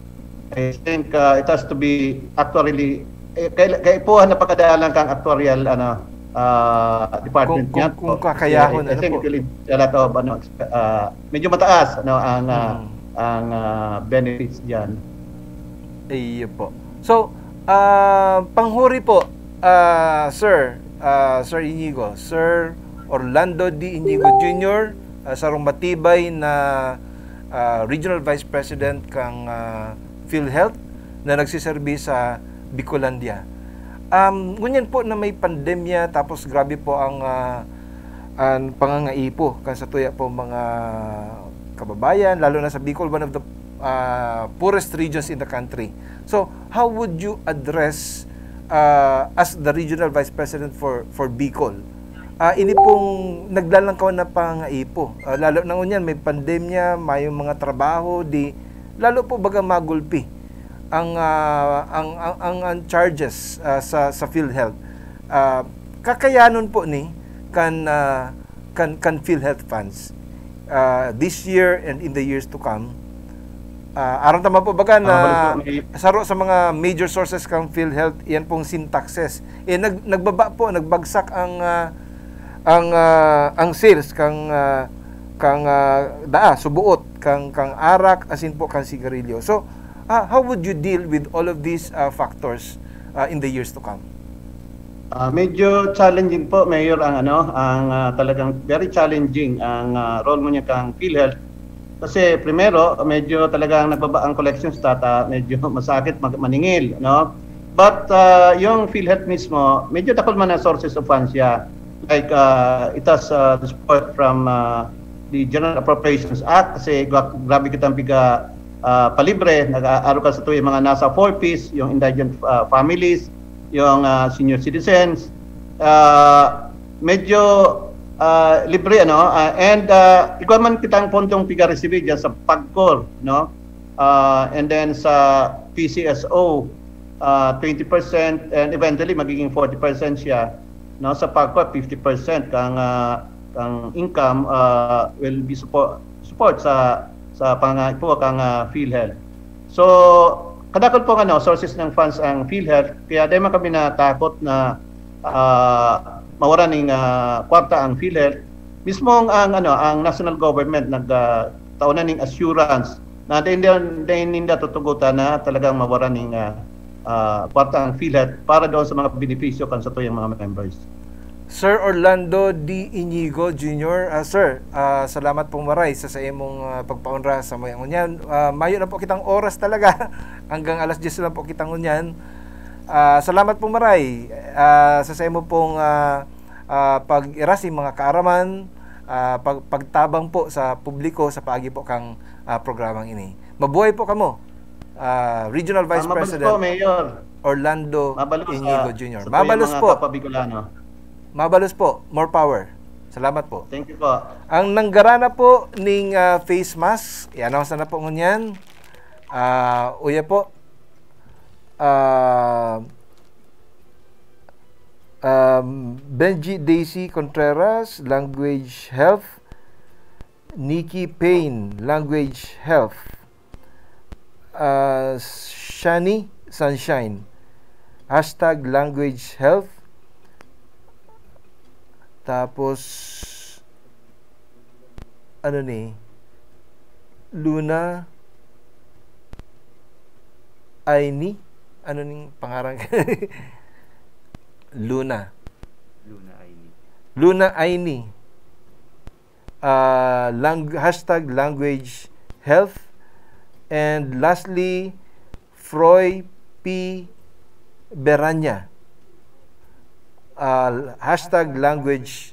I think it has to be actually kay po na pagkadaalan kang actuarial department kung kakayahon I think it will a lot of medyo mataas ang benefits diyan. Iyo po. So, panghuri po, Sir Inigo, Sir Orlando D. Inigo Jr., sarong matibay na Regional Vice President kang PhilHealth na nagsiserbi sa Bicolandia. Ngunyan po na may pandemya tapos grabe po ang pangangaipo kan sa tuya po mga kababayan, lalo na sa Bicol, one of the poorest regions in the country. So, how would you address as the Regional Vice President for Bicol? Ini pong naglalangkaw na pangaipo. Lalo na ngunyan, may pandemya, may mga trabaho, lalo po baga magulpi ang charges sa PhilHealth. Kakayanon po ni kan PhilHealth funds this year and in the years to come. Aron tama po baga na saro sa mga major sources kang PhilHealth, yan pong syntaxes. Nagbagsak ang sales kang subuot kang arak asin po kang sigarilyo. So how would you deal with all of these factors in the years to come? Medyo challenging po, Mayor, ang talagang very challenging ang role mo niya kang PhilHealth. Kasi primero, medyo talagang nagbaba ang collections data, medyo masakit maningil, no? But yung PhilHealth mismo, medyo dakol man na sources of funds siya. Like it has the support from the General Appropriations Act kasi grabe kitang palibre, nag-aaro ka sa tuwing mga nasa 4Ps, yung indigent families, yung senior citizens, medyo libre and ikaw man kitang pondong receive diyan sa PAGCOR, no? And then sa PCSO 20% and eventually magiging 40% siya, no? Sa PAGCOR 50% kang income will be support sa pangaipo kang PhilHealth. So kadakot po sources ng funds ang PhilHealth, kaya dahil man kami natakot na mawala ning kwarta ang PhilHealth. Mismo ang national government nagtaon ning assurance na hindi tutugutan na talagang mawala ning kwarta ang PhilHealth para doon sa mga benepisyo kan sa tuyang mga members. Sir Orlando D. Inigo Jr. Sir, salamat pong maray sa imong pagpaunra sa mga ngunyan. Mayo na po kitang oras talaga. Hanggang alas 10 lang po kitang ngunyan. Salamat pong maray sa imo pong pag-irasi mga kaaraman, pagtabang po sa publiko sa paagi po kang programang ini. Mabuhay po kamo, Regional Vice President po, Mayor Orlando Inigo Jr. Mabalos po. Mabalos po. More power. Salamat po. Thank you po. Ang nanggarana po ning face mask, i-announce na po ngunyan. Uya po. Benji Daisy Contreras, Language Health. Nikki Payne, Language Health. Shani Sunshine, #Language Health. Tapos Luna Aini, pangarang Luna Aini, #Language Health. And lastly, Froy P. Beranya, #Language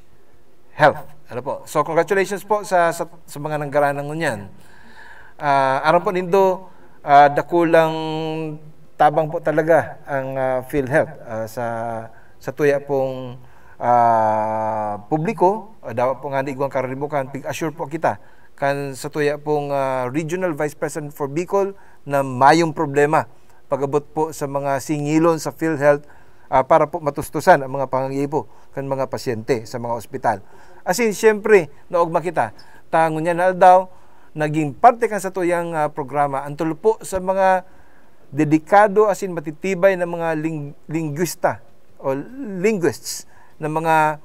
Health. Ano po? So congratulations po sa mga nanggaranang ngunyan. Aron po nindo dakulang tabang po talaga ang PhilHealth sa tuya pong publiko. Dapat po nga igwang karalimukan, pig-assure po kita kan sa tuya pong Regional Vice President for Bicol na mayong problema pag-abot po sa mga singilon sa PhilHealth para po matustusan ang mga pangangibo kan mga pasyente sa mga ospital. Asin siyempre naugma kita tangon niya na daw naging parte kan sa tuyang programa ang tulpo sa mga dedikado asin matitibay na mga linguista o linguists na mga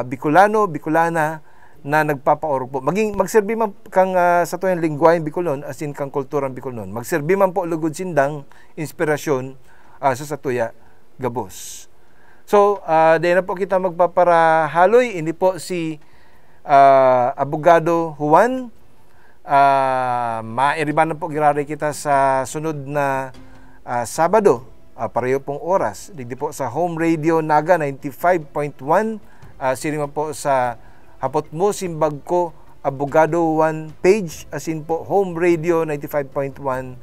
Bicolano, Bicolana na nagpapaorog po. Magserbi man kang sa tuyang lingwaheng Bicolon asin kang kulturang Bicolon. Magserbi man po lugod sindang inspirasyon sa tuya gabos. So, dahil na po kita magpaparahaloy, ini po si Abogado Juan. Mairiban na po girari kita sa sunod na Sabado, pareho pong oras. Digdi po sa Home Radio Naga 95.1. Sinima po sa Hapot Mo Simbag Ko Abogado Juan page, asin po Home Radio 95.1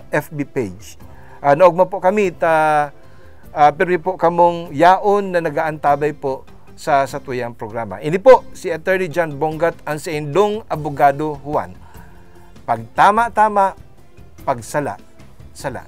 FB page. Naugma po kami pero po kamong yaon na nagaantabay po sa tuyang programa. Ini po si Attorney John Bongat ang sa indong Abogado Juan. Pag tama-tama, pag sala, sala.